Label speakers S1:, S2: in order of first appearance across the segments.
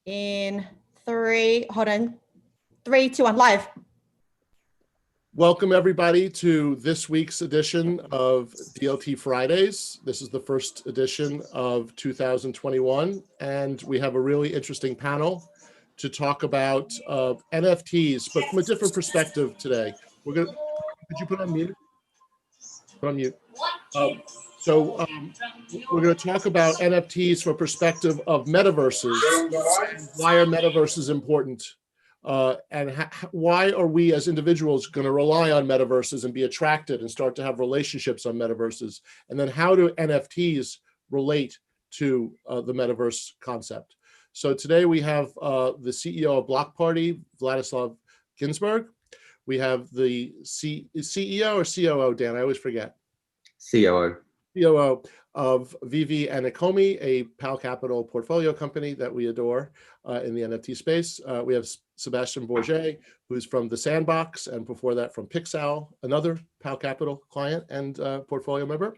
S1: In three, hold on, 3, 2, 1, live.
S2: Welcome everybody to this week's edition of DLT Fridays. This is the first edition of 2021, and we have a really interesting panel to talk about NFTs, but from a different perspective today. We're gonna, could you put on mute? Put on mute. We're going to talk about NFTs from a perspective of metaverses. Why are metaverses important? And why are we as individuals going to rely on metaverses and be attracted and start to have relationships on metaverses? And then how do NFTs relate to the metaverse concept? So today we have the CEO of BlockParty, Vladislav Ginzburg. We have the CEO or COO, Dan? I always forget.
S3: COO.
S2: COO of VeVe and economies, a PALcapital portfolio company that we adore in the NFT space. We have Sebastien Borget, who's from the Sandbox, and before that from Pixel, another PALcapital client and portfolio member.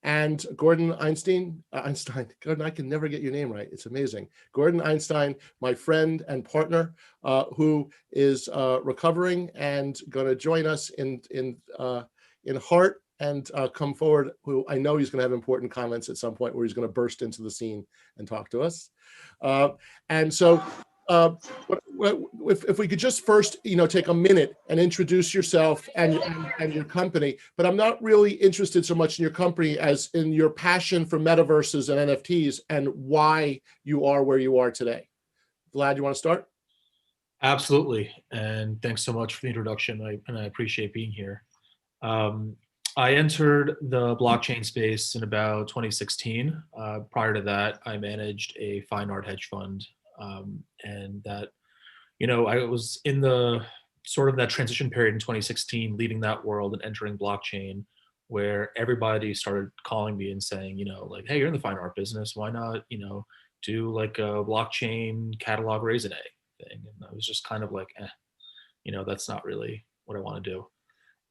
S2: And Gordon Einstein, Gordon, I can never get your name right. It's amazing. Gordon Einstein, my friend and partner, who is recovering and going to join us in heart and come forward, who I know he's going to have important comments at some point where he's going to burst into the scene and talk to us. And so if we could just first, take a minute and introduce yourself and your company, but I'm not really interested so much in your company as in your passion for metaverses and NFTs and why you are where you are today. Vlad, you want to start?
S4: Absolutely. And thanks so much for the introduction. I appreciate being here. I entered the blockchain space in about 2016. Prior to that, I managed a fine art hedge fund. And that, I was in the sort of that transition period in 2016, leaving that world and entering blockchain, where everybody started calling me and saying, like, hey, you're in the fine art business. Why not, do like a blockchain catalog raisonné thing? And I was just kind of like, that's not really what I want to do.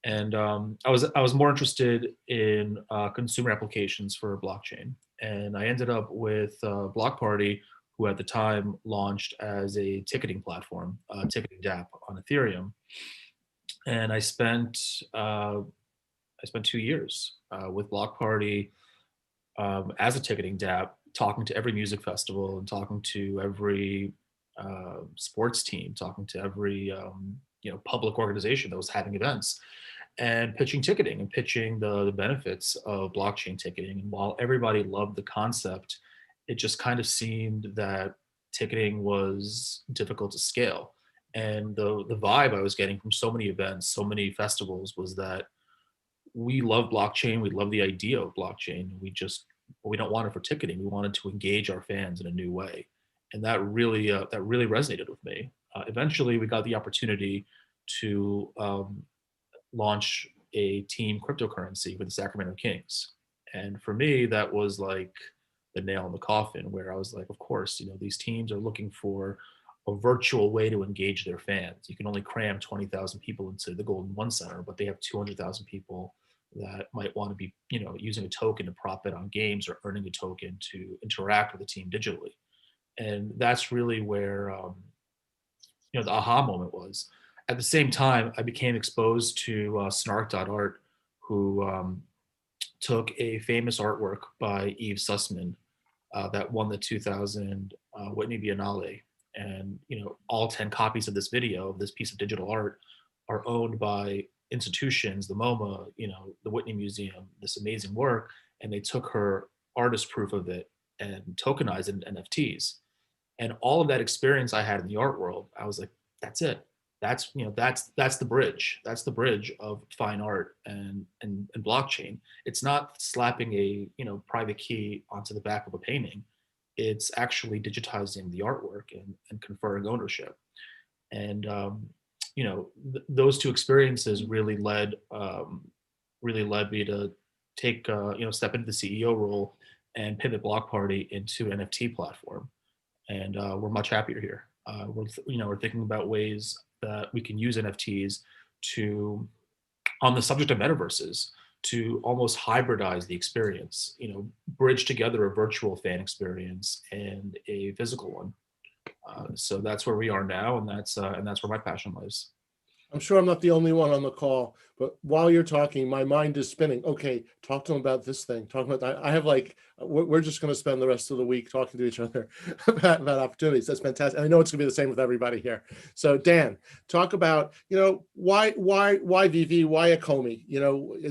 S4: And I was more interested in consumer applications for blockchain. And I ended up with BlockParty, who at the time launched as a ticketing platform, ticketing dApp on Ethereum. And I spent 2 years with BlockParty as a ticketing dApp, talking to every music festival and talking to every sports team, talking to every public organization that was having events, and pitching ticketing and pitching the benefits of blockchain ticketing. And while everybody loved the concept, it just kind of seemed that ticketing was difficult to scale. And the vibe I was getting from so many events, so many festivals, was that we love blockchain, we love the idea of blockchain, we don't want it for ticketing. We wanted to engage our fans in a new way. And that really resonated with me. Eventually, we got the opportunity to launch a team cryptocurrency with the Sacramento Kings. And for me, that was like the nail in the coffin, where I was like, of course, these teams are looking for a virtual way to engage their fans. You can only cram 20,000 people into the Golden One Center, but they have 200,000 people that might want to be, using a token to prop bet on games or earning a token to interact with the team digitally. And that's really where, the aha moment was. At the same time, I became exposed to Snark.art, who took a famous artwork by Yves Sussman that won the 2000 Whitney Biennale. And all 10 copies of this video, of this piece of digital art, are owned by institutions, the MoMA, the Whitney Museum, this amazing work. And they took her artist proof of it and tokenized it in NFTs. And all of that experience I had in the art world, I was like, that's it. That's the bridge. That's the bridge of fine art and blockchain. It's not slapping a private key onto the back of a painting. It's actually digitizing the artwork and conferring ownership. And those two experiences really led me to take step into the CEO role and pivot BlockParty into an NFT platform. And we're much happier here. We're thinking about ways that we can use NFTs to, on the subject of metaverses, to almost hybridize the experience, bridge together a virtual fan experience and a physical one. So that's where we are now, and that's where my passion lies.
S2: I'm sure I'm not the only one on the call, but while you're talking, my mind is spinning. Okay, talk to them about this thing. Talk about that. I have like, we're just going to spend the rest of the week talking to each other about opportunities. That's fantastic. I know it's going to be the same with everybody here. So Dan, talk about, why VeVe, why economies?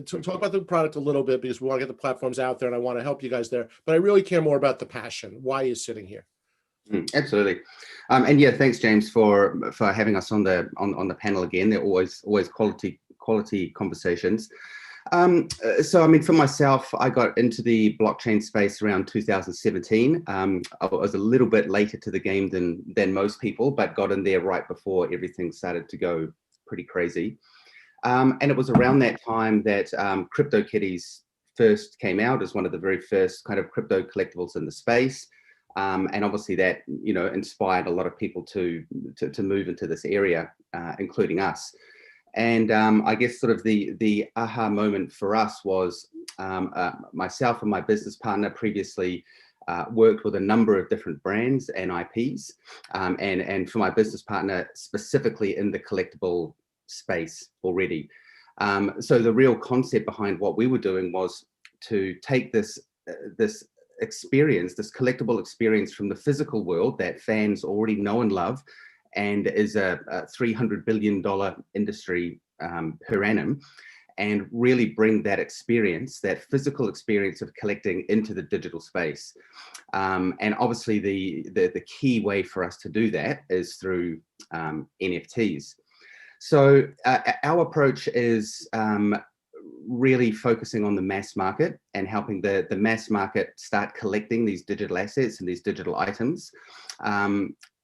S2: Talk about the product a little bit, because we want to get the platforms out there and I want to help you guys there, but I really care more about the passion. Why you're sitting here.
S3: Absolutely, and yeah, thanks James for having us on the panel again. They're always quality conversations. So I mean, for myself, I got into the blockchain space around 2017. I was a little bit later to the game than most people, but got in there right before everything started to go pretty crazy. And it was around that time that CryptoKitties first came out as one of the very first kind of crypto collectibles in the space. And obviously that, inspired a lot of people to move into this area, including us. And I guess sort of the aha moment for us was myself and my business partner previously worked with a number of different brands and IPs, and for my business partner specifically in the collectible space already. So the real concept behind what we were doing was to take this experience, this collectible experience from the physical world that fans already know and love, and is a $300 billion industry per annum, and really bring that experience, that physical experience of collecting, into the digital space. And obviously the key way for us to do that is through NFTs. So our approach is really focusing on the mass market and helping the mass market start collecting these digital assets and these digital items,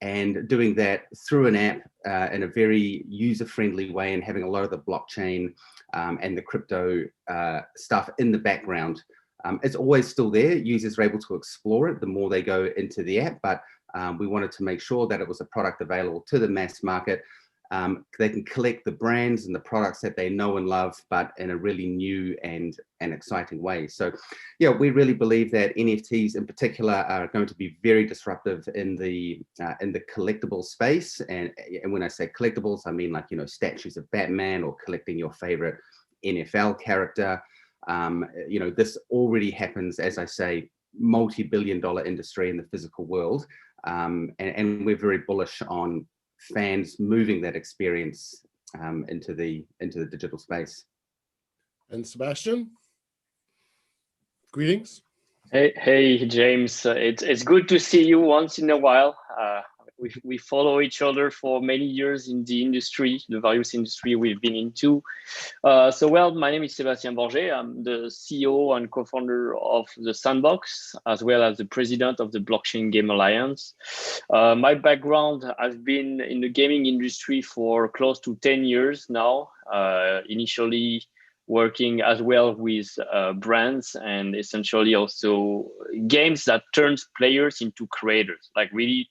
S3: and doing that through an app in a very user-friendly way, and having a lot of the blockchain and the crypto stuff in the background. It's always still there. Users are able to explore it the more they go into the app, but we wanted to make sure that it was a product available to the mass market. They can collect the brands and the products that they know and love, but in a really new and exciting way. So yeah, we really believe that NFTs in particular are going to be very disruptive in the collectible space. And when I say collectibles, I mean like, statues of Batman, or collecting your favorite NFL character. This already happens, as I say, multi-billion-dollar industry in the physical world. And we're very bullish on fans moving that experience into the digital space.
S2: And Sebastien, greetings.
S5: Hey James, it's good to see you once in a while. We follow each other for many years in the industry, the various industry we've been into. My name is Sebastien Borget. I'm the CEO and co-founder of the Sandbox, as well as the president of the Blockchain Game Alliance. My background, I've been in the gaming industry for close to 10 years now, initially working as well with brands, and essentially also games that turns players into creators, like really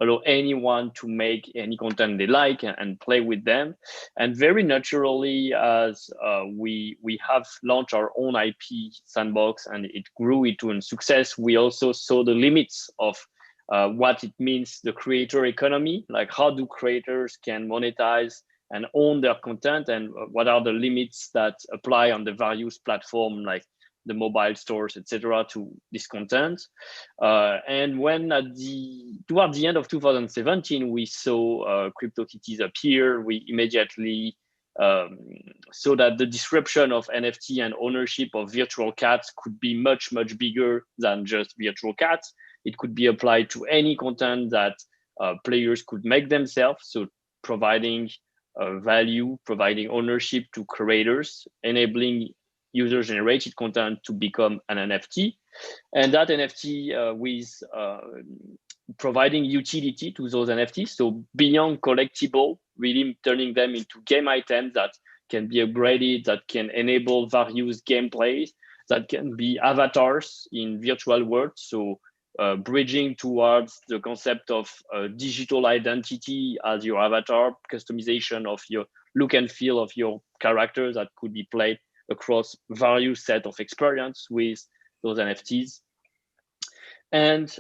S5: allow anyone to make any content they like and play with them. And very naturally, as we have launched our own IP Sandbox and it grew into a success, we also saw the limits of what it means, the creator economy, like how do creators can monetize and own their content, and what are the limits that apply on the various platforms like the mobile stores, etc., to this content. And when toward the end of 2017, we saw CryptoKitties appear, we immediately saw that the disruption of NFT and ownership of virtual cats could be much, much bigger than just virtual cats. It could be applied to any content that players could make themselves, so providing value, providing ownership to creators, enabling user-generated content to become an NFT, and that NFT with providing utility to those NFTs. So beyond collectible, really turning them into game items that can be upgraded, that can enable various gameplays, that can be avatars in virtual worlds. So bridging towards the concept of digital identity as your avatar, customization of your look and feel of your characters that could be played across various set of experience with those NFTs. And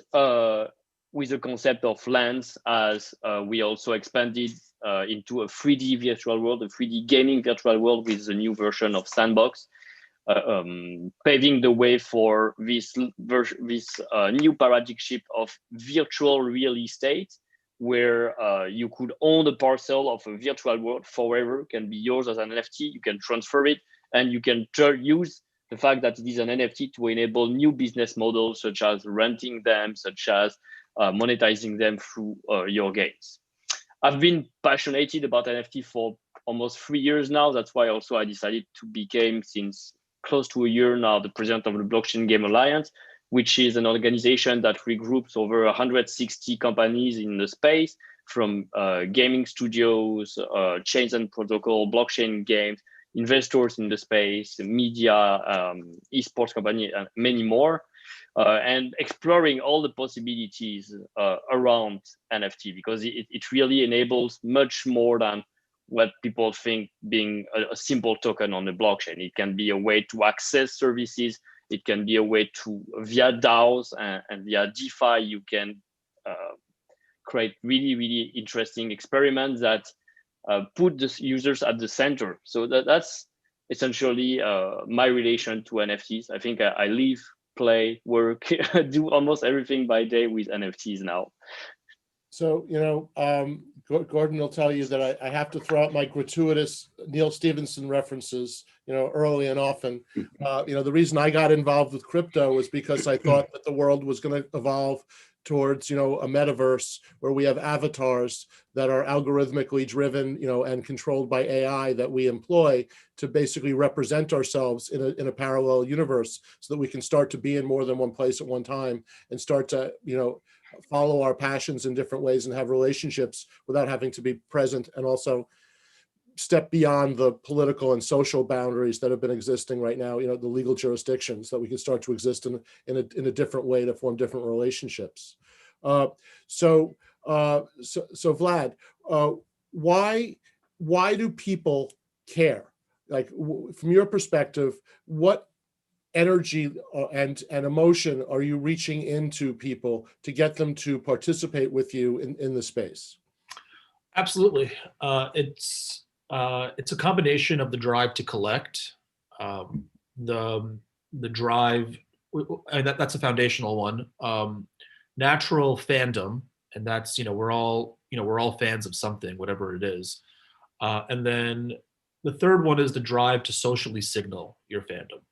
S5: with the concept of lands, as we also expanded into a 3D virtual world, a 3D gaming virtual world with the new version of Sandbox, paving the way for this new paradigm shift of virtual real estate, where you could own a parcel of a virtual world forever, can be yours as an NFT, you can transfer it, and you can use the fact that it is an NFT to enable new business models, such as renting them, such as monetizing them through your games. I've been passionate about NFT for almost 3 years now. That's why also I decided to become, since close to a year now, the president of the Blockchain Game Alliance, which is an organization that regroups over 160 companies in the space, from gaming studios, chains and protocol, blockchain games, investors in the space, media, esports company, and many more. And exploring all the possibilities around NFT, because it really enables much more than what people think being a simple token on the blockchain. It can be a way to access services. It can be a way to, via DAOs and via DeFi, you can create really, really interesting experiments that put the users at the center. So that's essentially my relation to NFTs. I think I live, play, work, do almost everything by day with NFTs now.
S2: So, Gordon will tell you that I have to throw out my gratuitous Neil Stephenson references, early and often. The reason I got involved with crypto was because I thought that the world was going to evolve towards, a metaverse where we have avatars that are algorithmically driven, and controlled by AI that we employ to basically represent ourselves in a parallel universe, so that we can start to be in more than one place at one time and start to, follow our passions in different ways and have relationships without having to be present, and also step beyond the political and social boundaries that have been existing right now, the legal jurisdictions, that we can start to exist in a different way to form different relationships. So Vlad, why do people care? Like, from your perspective, what energy and emotion are you reaching into people to get them to participate with you in the space?
S4: Absolutely. It's a combination of the drive to collect, the drive, and that's a foundational one. Natural fandom, and that's, we're all fans of something, whatever it is. And then the third one is the drive to socially signal your fandom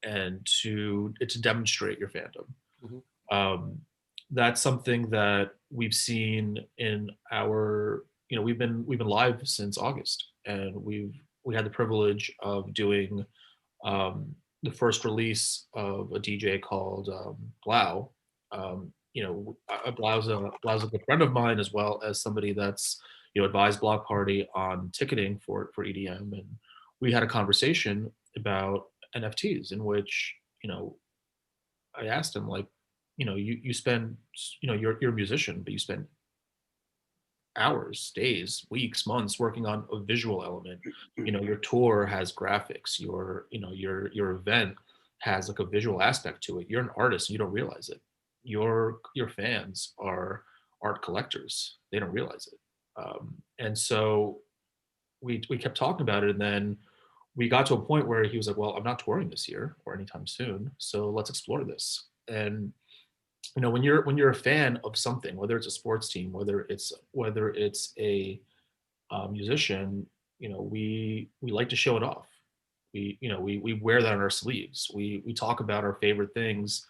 S4: and to demonstrate your fandom. Mm-hmm. That's something that we've seen in our, we've been live since August, and we had the privilege of doing the first release of a DJ called Blau. Blau's a good friend of mine, as well as somebody that's advised BlockParty on ticketing for EDM, and we had a conversation about NFTs, in which I asked him, like, you spend, you're a musician, but you spend hours, days, weeks, months working on a visual element. Your tour has graphics, your event has like a visual aspect to it. You're an artist and you don't realize it. Your fans are art collectors. They don't realize it. And so we kept talking about it, and then we got to a point where he was like, well, I'm not touring this year or anytime soon, so let's explore this. And when you're a fan of something, whether it's a sports team, whether it's a musician, we like to show it off. We wear that on our sleeves. We talk about our favorite things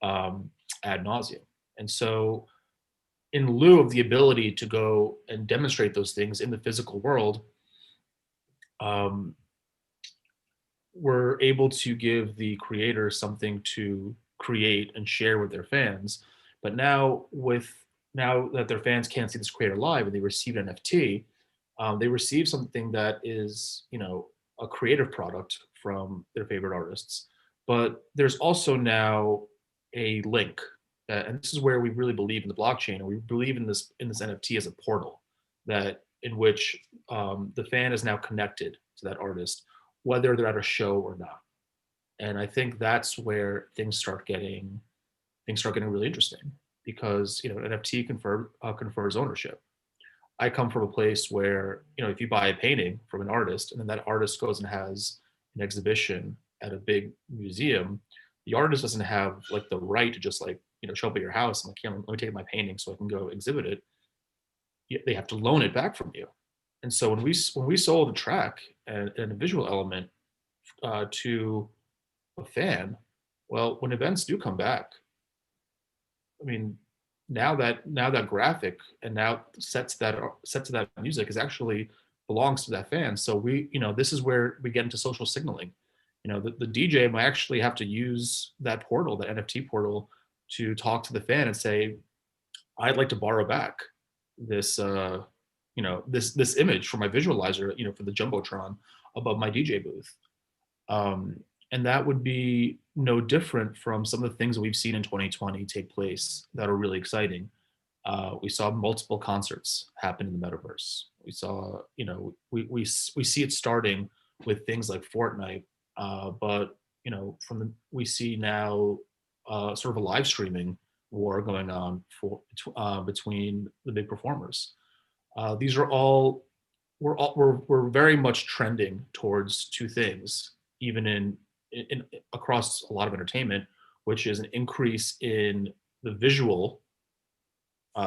S4: ad nauseum. And so, in lieu of the ability to go and demonstrate those things in the physical world, we're able to give the creators something to create and share with their fans. But now that their fans can't see this creator live and they receive an NFT, they receive something that is, a creative product from their favorite artists. But there's also now a link, and this is where we really believe in the blockchain, and we believe in this NFT as a portal in which the fan is now connected to that artist, whether they're at a show or not. And I think that's where things start getting really interesting. because an NFT confers ownership. I come from a place where if you buy a painting from an artist and then that artist goes and has an exhibition at a big museum, the artist doesn't have like the right to just like show up at your house and like, let me take my painting so I can go exhibit it. They have to loan it back from you. And so when we sold a track and a visual element to a fan, well, when events do come back, I mean, now that graphic and now sets to that music is actually belongs to that fan. So this is where we get into social signaling. The DJ might actually have to use that portal, that NFT portal, to talk to the fan and say, I'd like to borrow back this this image for my visualizer, for the Jumbotron above my DJ booth. And that would be no different from some of the things that we've seen in 2020 take place that are really exciting. We saw multiple concerts happen in the metaverse. We saw, we see it starting with things like Fortnite, but we see now sort of a live streaming war going on between the big performers. These are all we're very much trending towards two things, even in across a lot of entertainment, which is an increase in the visual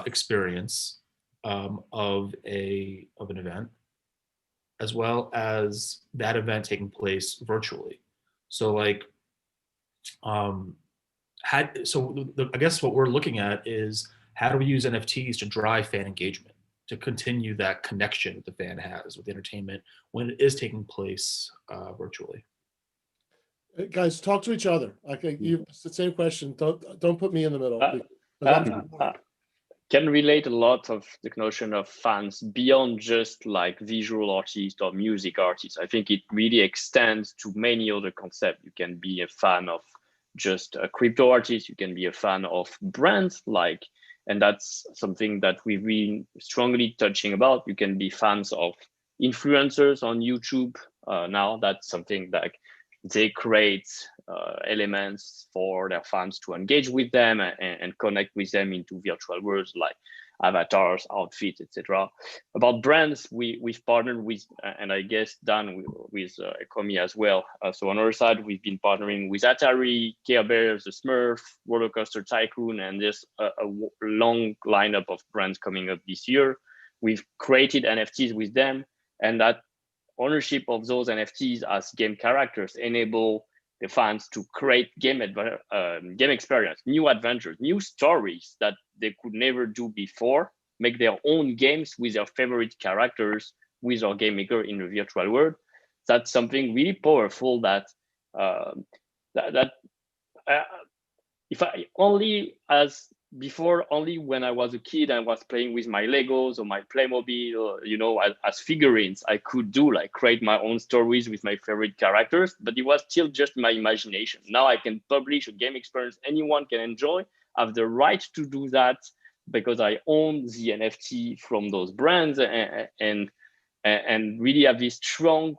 S4: experience of an event, as well as that event taking place virtually. So like, I guess what we're looking at is how do we use NFTs to drive fan engagement, to continue that connection that the fan has with entertainment when it is taking place virtually.
S2: Guys, talk to each other. Okay, it's the same question. Don't put me in the middle.
S5: Can relate a lot of the notion of fans beyond just like visual artists or music artists. I think it really extends to many other concepts. You can be a fan of just a crypto artist. You can be a fan of brands and that's something that we've been strongly touching about. You can be fans of influencers on YouTube. Now that's something that they create elements for their fans to engage with them and connect with them into virtual worlds like avatars, outfits, etc. About brands, we've partnered with, and I guess Dan with Economies as well. So on our side, we've been partnering with Atari, Care Bears, the Smurf, Roller Coaster Tycoon, and there's a long lineup of brands coming up this year. We've created NFTs with them, and that ownership of those NFTs as game characters enable the fans to create game experience, new adventures, new stories that they could never do before, make their own games with their favorite characters with our game maker in the virtual world. That's something really powerful that if I only as before, only when I was a kid and was playing with my Legos or my Playmobil, as figurines, I could do create my own stories with my favorite characters, but it was still just my imagination. Now I can publish a game experience anyone can enjoy, have the right to do that because I own the NFT from those brands and really have this strong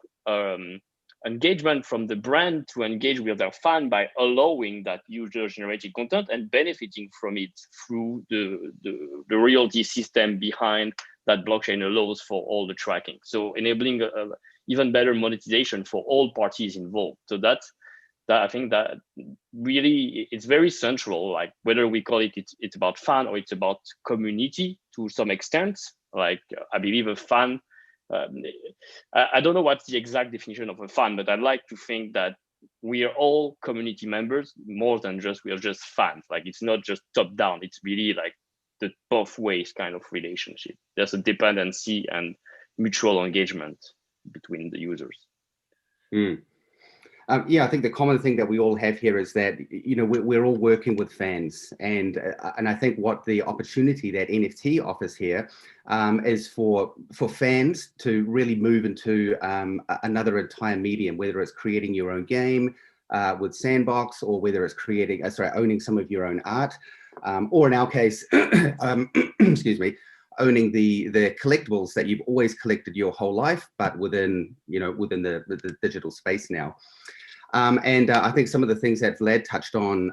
S5: engagement from the brand to engage with their fan by allowing that user-generated content and benefiting from it through the royalty system behind that blockchain allows for all the tracking. So enabling even better monetization for all parties involved. So that I think that really it's very central, like whether we call it's about fan or it's about community to some extent. Like I believe a fan, I don't know what's the exact definition of a fan, but I'd like to think that we are all community members more than we are just fans. Like it's not just top down, it's really like the both ways kind of relationship. There's a dependency and mutual engagement between the users.
S3: Yeah, I think the common thing that we all have here is that we're all working with fans, and I think what the opportunity that NFT offers here is for fans to really move into another entire medium, whether it's creating your own game with Sandbox, or whether it's owning some of your own art, or in our case, excuse me, owning the collectibles that you've always collected your whole life, but within the digital space now. And I think some of the things that Vlad touched on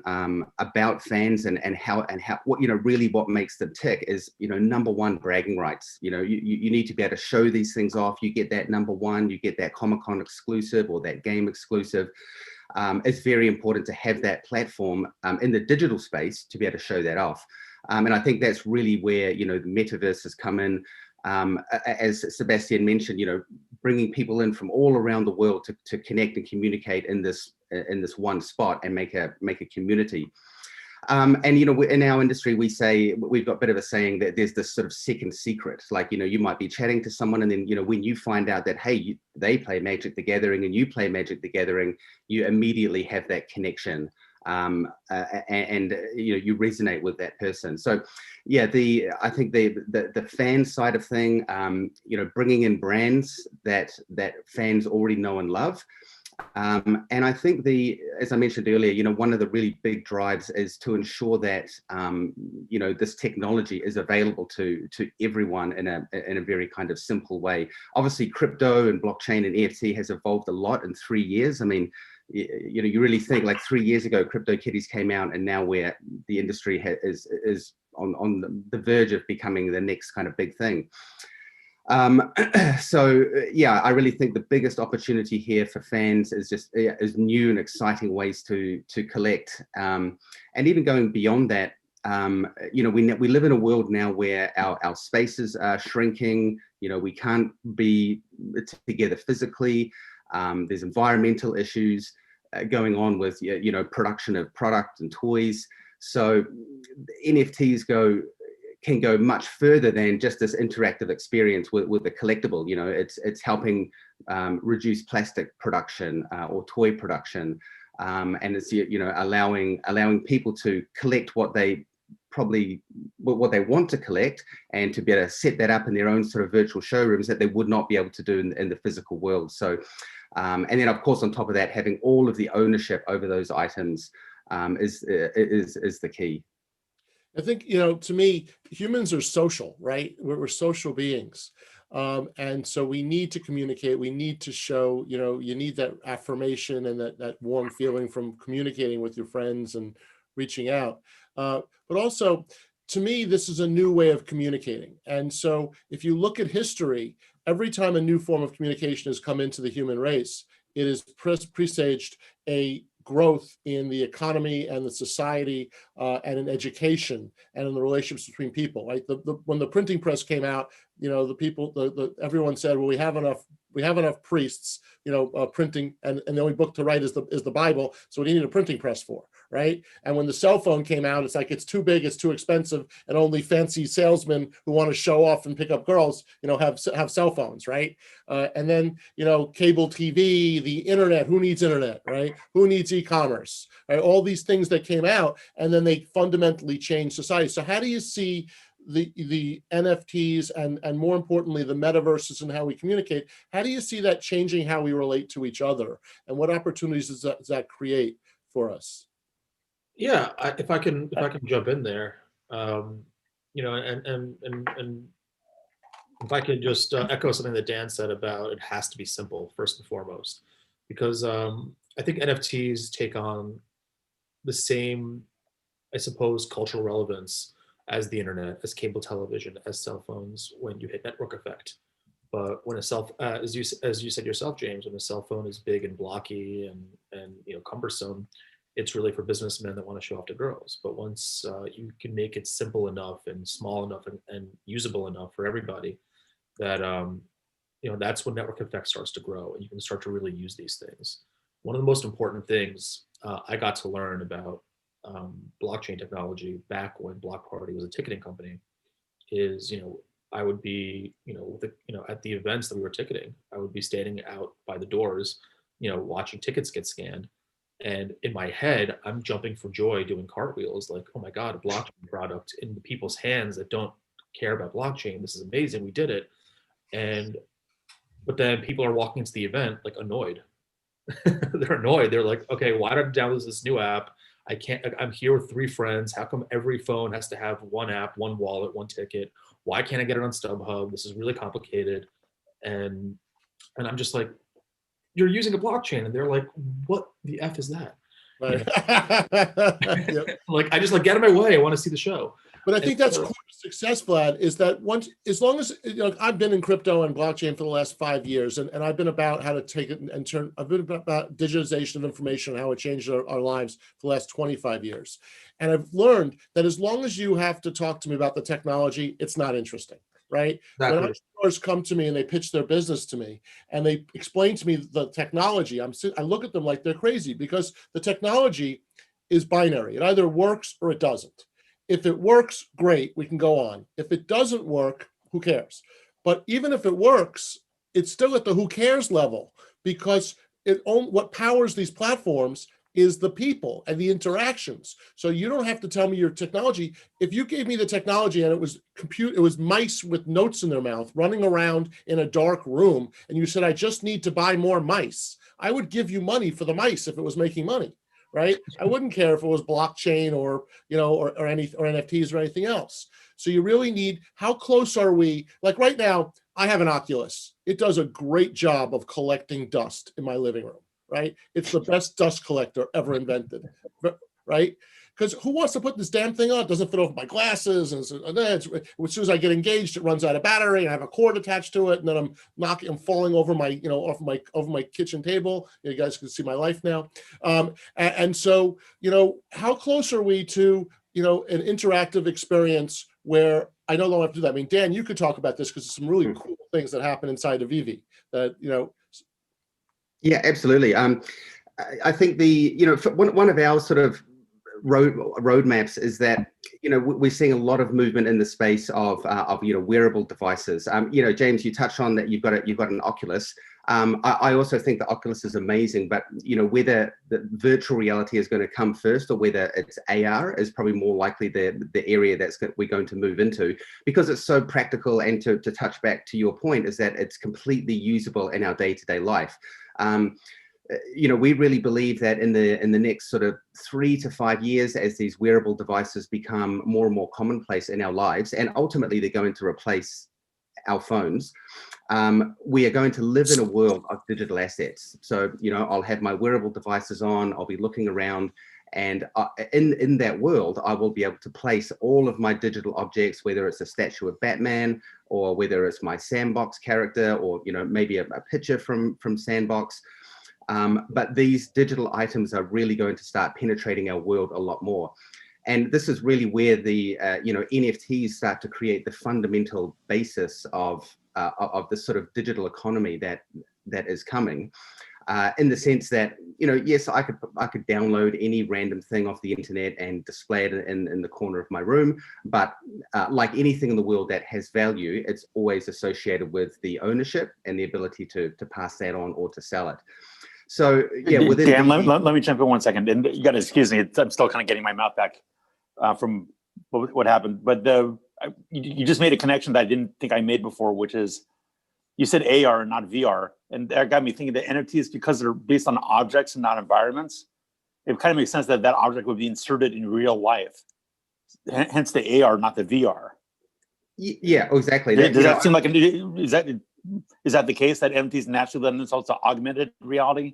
S3: about fans and how what really what makes them tick is number one, bragging rights. You need to be able to show these things off. You get that number one, you get that Comic-Con exclusive or that game exclusive. It's very important to have that platform in the digital space to be able to show that off. And I think that's really where the metaverse has come in. As Sebastien mentioned, bringing people in from all around the world to connect and communicate in this one spot and make a community. And in our industry, we say we've got a bit of a saying that there's this sort of second secret. Like you might be chatting to someone, and then when you find out that hey, they play Magic the Gathering and you play Magic the Gathering, you immediately have that connection. And you resonate with that person. So yeah, I think the fan side of thing, bringing in brands that fans already know and love. And I think as I mentioned earlier, one of the really big drives is to ensure that this technology is available to everyone in a very kind of simple way. Obviously, crypto and blockchain and NFT has evolved a lot in 3 years. I mean, you really think like 3 years ago, CryptoKitties came out, and now where the industry is on the verge of becoming the next kind of big thing. So yeah, I really think the biggest opportunity here for fans is just new and exciting ways to collect, and even going beyond that. We live in a world now where our spaces are shrinking. We can't be together physically. There's environmental issues going on with production of product and toys. So NFTs can go much further than just this interactive experience with the collectible. It's helping reduce plastic production or toy production, and it's allowing people to collect what they want to collect, and to be able to set that up in their own sort of virtual showrooms that they would not be able to do in the physical world. So and then of course on top of that, having all of the ownership over those items is the key.
S2: I think, to me, humans are social, right? We're social beings. And so we need to communicate. We need to show, you need that affirmation and that warm feeling from communicating with your friends and reaching out. But also, to me, this is a new way of communicating. And so if you look at history, every time a new form of communication has come into the human race, it has presaged a growth in the economy and the society and in education and in the relationships between people. Right? When the printing press came out, everyone said, well, we have enough priests, printing, and the only book to write is the Bible. So what do you need a printing press for, right? And when the cell phone came out, it's like, it's too big, it's too expensive, and only fancy salesmen who want to show off and pick up girls, have cell phones, right? And then, cable TV, the internet, who needs internet, right? Who needs e-commerce, right? All these things that came out, and then they fundamentally changed society. So how do you see the NFTs and more importantly, the metaverses and how we communicate? How do you see that changing how we relate to each other? And what opportunities does that create for us?
S4: Yeah, if I can jump in there, and if I could just echo something that Dan said about it has to be simple first and foremost, because I think NFTs take on the same, I suppose, cultural relevance as the internet, as cable television, as cell phones when you hit network effect. But when as you said yourself, James, when a cell phone is big and blocky and cumbersome, it's really for businessmen that want to show off to girls. But once you can make it simple enough and small enough and usable enough for everybody, that that's when network effect starts to grow and you can start to really use these things. One of the most important things I got to learn about blockchain technology back when BlockParty was a ticketing company is, I would be, at the events that we were ticketing, I would be standing out by the doors, watching tickets get scanned. And in my head, I'm jumping for joy doing cartwheels, like, oh my God, a blockchain product in the people's hands that don't care about blockchain. This is amazing. We did it. But then people are walking into the event like annoyed. They're annoyed. They're like, okay, why did I download this new app? I'm here with 3 friends. How come every phone has to have one app, one wallet, one ticket? Why can't I get it on StubHub? This is really complicated. And I'm just like, you're using a blockchain, and they're like, what the F is that?
S2: Right. Yep.
S4: Like, I just like, get out of my way. I want to see the show.
S2: But I think that's core to success, Vlad, is that once, as long as, I've been in crypto and blockchain for the last 5 years, and I've been about how to take it and turn, I've been about digitization of information, how it changed our lives for the last 25 years. And I've learned that as long as you have to talk to me about the technology, it's not interesting, right?
S4: Exactly.
S2: When entrepreneurs come to me and they pitch their business to me and they explain to me the technology, I look at them like they're crazy, because the technology is binary. It either works or it doesn't. If it works, great, we can go on. If it doesn't work, who cares? But even if it works, it's still at the who cares level, because what powers these platforms is the people and the interactions. So you don't have to tell me your technology. If you gave me the technology and it was mice with notes in their mouth running around in a dark room, and you said, I just need to buy more mice, I would give you money for the mice if it was making money. Right? I wouldn't care if it was blockchain or NFTs or anything else. So you really need, how close are we? Like right now, I have an Oculus. It does a great job of collecting dust in my living room, right? It's the best dust collector ever invented, right? Because who wants to put this damn thing on? It doesn't fit over my glasses. And so, as soon as I get engaged, it runs out of battery. I have a cord attached to it, and then I'm falling over my, over my kitchen table. You guys can see my life now. And so, how close are we to, an interactive experience where I no longer have to do that? I mean, Dan, you could talk about this, because there's some really cool things that happen inside of VeVe that,
S3: Yeah, absolutely. I think one of our sort of roadmaps is that we're seeing a lot of movement in the space of wearable devices. James, you touched on that you've got an Oculus. I also think the Oculus is amazing, but whether the virtual reality is going to come first or whether it's AR is probably more likely the area we're going to move into, because it's so practical. And to touch back to your point is that it's completely usable in our day-to-day life. We really believe that in the next sort of 3 to 5 years, as these wearable devices become more and more commonplace in our lives, and ultimately they're going to replace our phones, we are going to live in a world of digital assets. So, I'll have my wearable devices on, I'll be looking around, and in that world, I will be able to place all of my digital objects, whether it's a statue of Batman, or whether it's my Sandbox character, or maybe a picture from Sandbox. But these digital items are really going to start penetrating our world a lot more. And this is really where the NFTs start to create the fundamental basis of this sort of digital economy that is coming. In the sense that, yes, I could download any random thing off the internet and display it in the corner of my room. But like anything in the world that has value, it's always associated with the ownership and the ability to pass that on or to sell it. So yeah, within
S6: Dan, let me jump in 1 second, and you got to excuse me. I'm still kind of getting my mouth back from what happened. But you just made a connection that I didn't think I made before, which is you said AR and not VR, and that got me thinking that NFTs, because they're based on objects and not environments, it kind of makes sense that object would be inserted in real life. Hence the AR, not the VR.
S3: Yeah, exactly.
S6: Does that seem like is that the case, that NFTs naturally lend themselves to augmented reality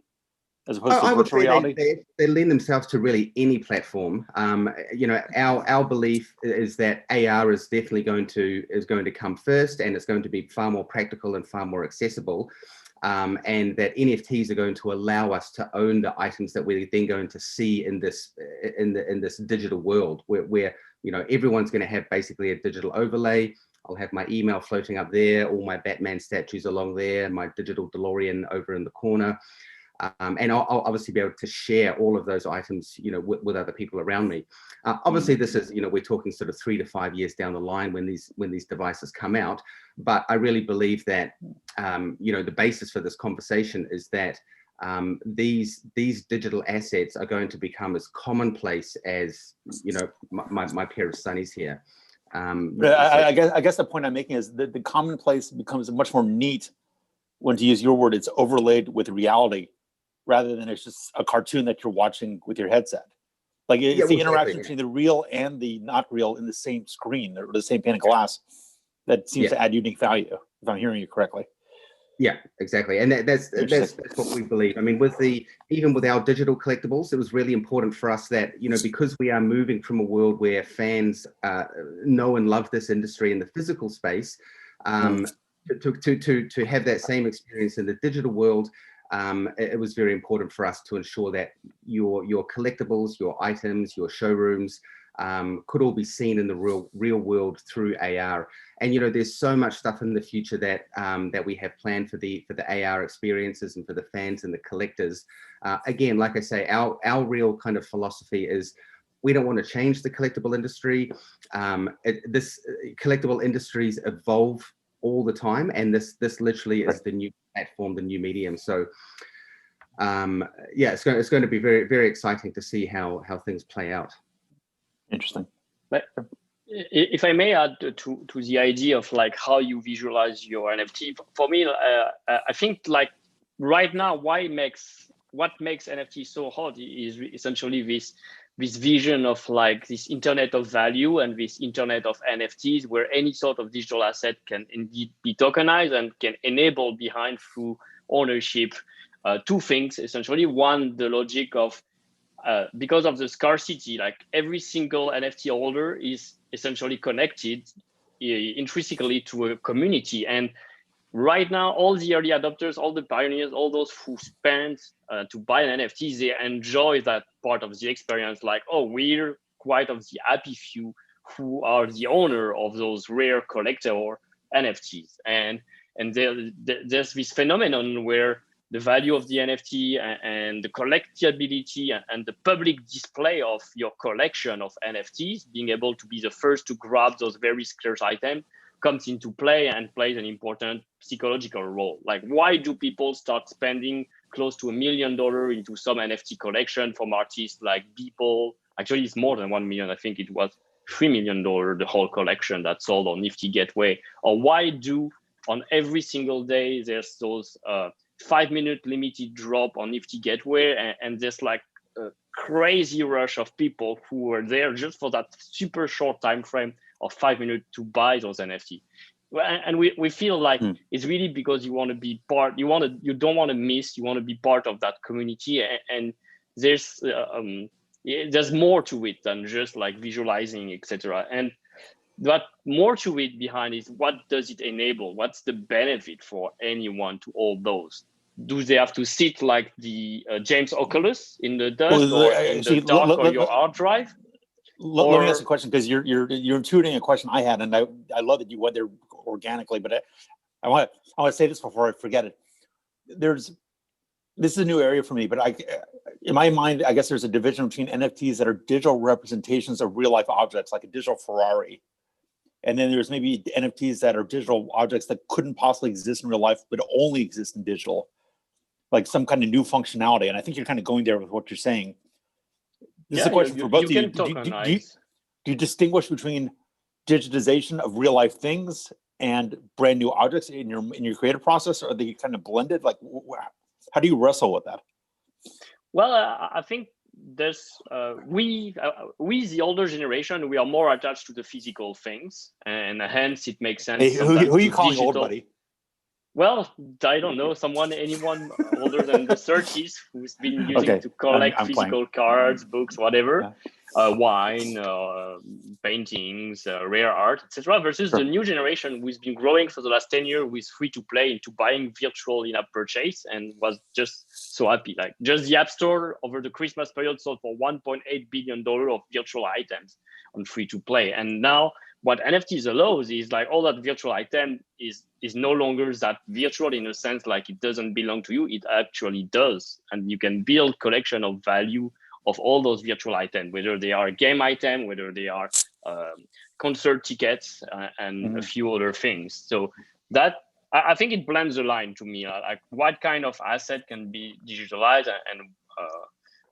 S6: as opposed to virtual reality?
S3: They lend themselves to really any platform. Our belief is that AR is definitely going to come first, and it's going to be far more practical and far more accessible. And that NFTs are going to allow us to own the items that we're then going to see in this digital world, where everyone's going to have basically a digital overlay. I'll have my email floating up there, all my Batman statues along there, my digital DeLorean over in the corner. And I'll obviously be able to share all of those items, with other people around me. Obviously, this is, we're talking sort of 3 to 5 years down the line when these devices come out. But I really believe that, the basis for this conversation is that these digital assets are going to become as commonplace as, my pair of sunnies here.
S6: I guess the point I'm making is that the commonplace becomes much more neat when, to use your word, it's overlaid with reality, rather than it's just a cartoon that you're watching with your headset. Like it's the interaction between the real and the not real in the same screen or the same pane of glass that seems to add unique value, if I'm hearing you correctly.
S3: Yeah, exactly, and that's what we believe. I mean, even with our digital collectibles, it was really important for us that, you know, because we are moving from a world where fans know and love this industry in the physical space, to have that same experience in the digital world. It was very important for us to ensure that your collectibles, your items, your showrooms could all be seen in the real world through AR. And, you know, there's so much stuff in the future that that we have planned for the AR experiences and for the fans and the collectors. Again, like I say, our real kind of philosophy is we don't want to change the collectible industry. This collectible industries evolve all the time, and this literally is the new platform, the new medium. So yeah, it's going to be very, very exciting to see how things play out.
S6: Interesting.
S5: But if I may add to the idea of like how you visualize your NFT, for me, I think like right now, what makes NFT so hot is essentially this vision of like this internet of value and this internet of NFTs, where any sort of digital asset can indeed be tokenized and can enable behind through ownership two things essentially. One, the logic of because of the scarcity, like every single NFT holder is essentially connected intrinsically to a community. And right now, all the early adopters, all the pioneers, all those who spend to buy an NFT, they enjoy that part of the experience. Like, oh, we're quite of the happy few who are the owner of those rare collector NFTs. And there's this phenomenon where the value of the NFT and the collectability and the public display of your collection of NFTs, being able to be the first to grab those very scarce items, comes into play and plays an important psychological role. Like, why do people start spending close to $1 million into some NFT collection from artists like Beeple? Actually, it's more than 1 million. I think it was $3 million, the whole collection that sold on Nifty Gateway. Or why do on every single day there's those 5-minute limited drop on Nifty Gateway, and there's like a crazy rush of people who were there just for that super short time frame of 5 minutes to buy those NFT. And we feel like it's really because you want to be part, you don't want to miss, you want to be part of that community. And there's more to it than just like visualizing, etc. And that more to it behind is what does it enable? What's the benefit for anyone to all those? Do they have to sit like the James Oculus in the dust or in the dark or your hard drive?
S6: Let me ask a question, because you're intuiting a question I had, and I love that you went there organically. But I want to say this before I forget it. This is a new area for me, but in my mind, I guess there's a division between NFTs that are digital representations of real life objects, like a digital Ferrari, and then there's maybe NFTs that are digital objects that couldn't possibly exist in real life, but only exist in digital, like some kind of new functionality. And I think you're kind of going there with what you're saying. This is a question for both of you. Do you distinguish between digitization of real life things and brand new objects in your creative process? Or are they kind of blended? Like, how do you wrestle with that?
S5: Well, I think there's we the older generation, we are more attached to the physical things, and hence it makes sense.
S6: Hey, who are you calling old, buddy?
S5: Well, I don't know, anyone older than the 30s who's been using to collect physical cards, books, whatever, wine, paintings, rare art, etc. Versus the new generation who's been growing for the last 10 years with free-to-play into buying virtual in-app purchase and was just so happy. Like just the App Store over the Christmas period sold for $1.8 billion of virtual items on free-to-play. And now what NFTs allows is like all that virtual item is no longer that virtual in a sense, like it doesn't belong to you, it actually does. And you can build collection of value of all those virtual items, whether they are a game item, whether they are concert tickets and a few other things. So that, I think it blends the line to me, like what kind of asset can be digitalized and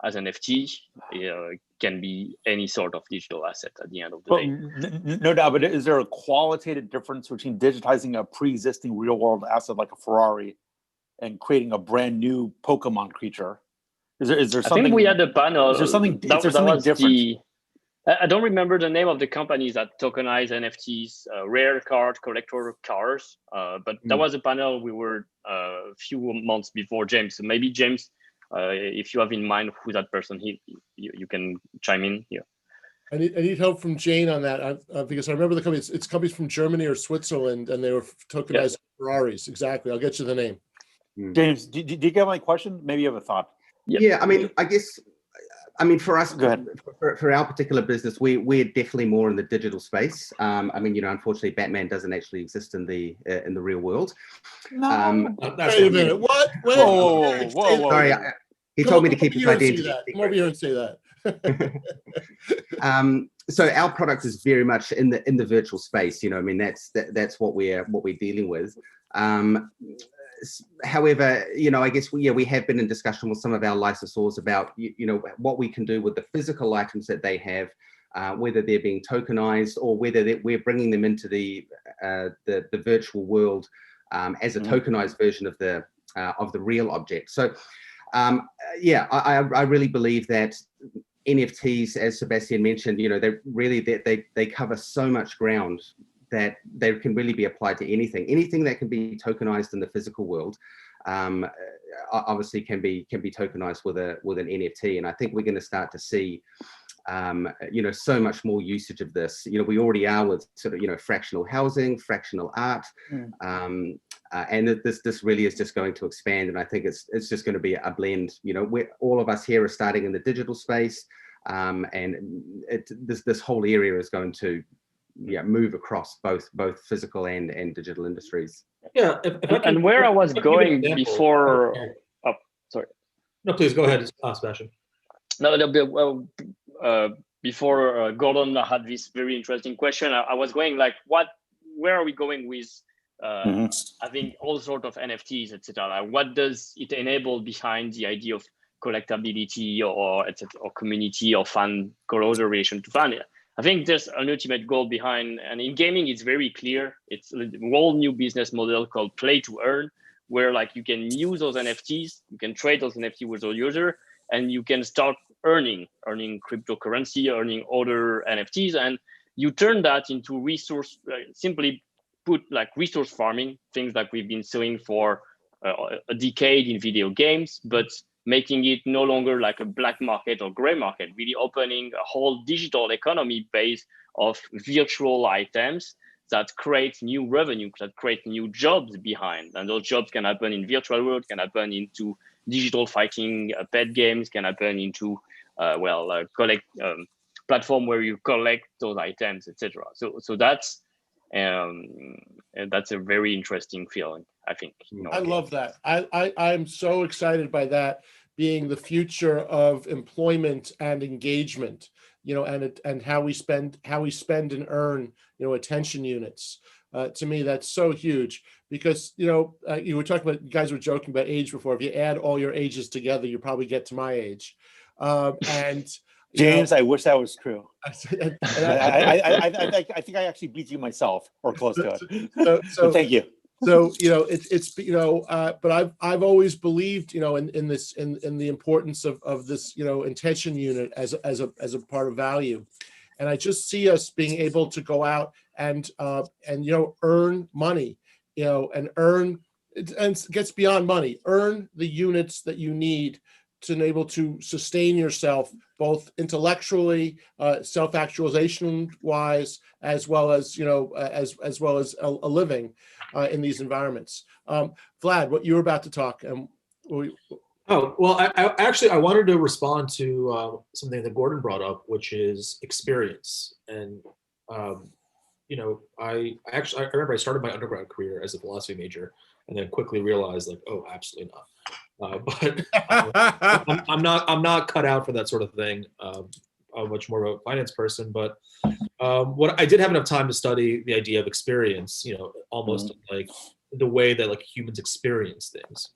S5: as an NFT can be any sort of digital asset at the end of the day.
S6: No doubt, but is there a qualitative difference between digitizing a pre-existing real-world asset like a Ferrari and creating a brand new Pokemon creature? Is there something?
S5: I think we had a panel.
S6: Is there something different?
S5: I don't remember the name of the companies that tokenize NFTs, rare card collector cars, but that was a panel we were a few months before James. So maybe James, if you have in mind who that person, you can chime in here.
S2: I need help from Jane on that because I remember the company. It's companies from Germany or Switzerland, and they were tokenized Ferraris. Exactly. I'll get you the name.
S6: James, do you have any question? Maybe you have a thought.
S3: Yeah, I mean, for us,
S6: Go ahead.
S3: For our particular business, we're definitely more in the digital space. I mean, unfortunately, Batman doesn't actually exist in the real world.
S6: No.
S2: Wait a minute. What? Wait,
S6: Whoa.
S3: Sorry, he told me to keep his identity.
S2: Come over here and say that.
S3: So our product is very much in the virtual space. I mean, that's what we're dealing with. However, I guess we have been in discussion with some of our licensors about what we can do with the physical items that they have, whether they're being tokenized or whether we're bringing them into the virtual world as a tokenized version of the real object. So I really believe that NFTs, as Sebastien mentioned, they cover so much ground that they can really be applied to anything that can be tokenized in the physical world. Obviously can be tokenized with an NFT, and I think we're going to start to see so much more usage of this. We already are with sort of fractional housing, fractional art, and this really is just going to expand, and I think it's just going to be a blend. All of us here are starting in the digital space, and this whole area is going to move across both physical and digital industries.
S4: Yeah,
S5: and where I was going before. Oh, sorry.
S4: No, please go ahead, Sebastien.
S5: No, before Gordon had this very interesting question. I was going like, where are we going with having all sorts of NFTs, etc.? What does it enable behind the idea of collectability or etc., or community or fan collaboration to fan? I think there's an ultimate goal behind, and in gaming, it's very clear. It's a whole new business model called play to earn, where like you can use those NFTs, you can trade those NFTs with your user, and you can start earning cryptocurrency, earning other NFTs, and you turn that into resource, simply put like resource farming, things like we've been doing for a decade in video games, but making it no longer like a black market or gray market, really opening a whole digital economy base of virtual items that create new revenue, that create new jobs behind. And those jobs can happen in virtual world, can happen into digital fighting, pet games, can happen into platform where you collect those items, etc. So that's a very interesting feeling, I think.
S2: I love that. I'm so excited by that being the future of employment and engagement, and how we spend and earn, attention units. To me, that's so huge because, you were talking about, you guys were joking about age before. If you add all your ages together, you probably get to my age. And
S6: James, I wish that was true.
S2: I
S6: think I actually beat you myself, or close to it. So thank you.
S2: So but I've always believed in the importance of this intention unit as a part of value, and I just see us being able to go out and earn money, and earn, and it gets beyond money, earn the units that you need to enable to sustain yourself both intellectually, self-actualization wise, as well as a living in these environments. Vlad, what you were about to talk.
S4: I wanted to respond to something that Gordon brought up, which is experience. And I remember I started my undergrad career as a philosophy major, and then quickly realized like, oh, absolutely not. But I'm not cut out for that sort of thing. I'm much more of a finance person, but what I did have enough time to study the idea of experience, almost like the way that like humans experience things,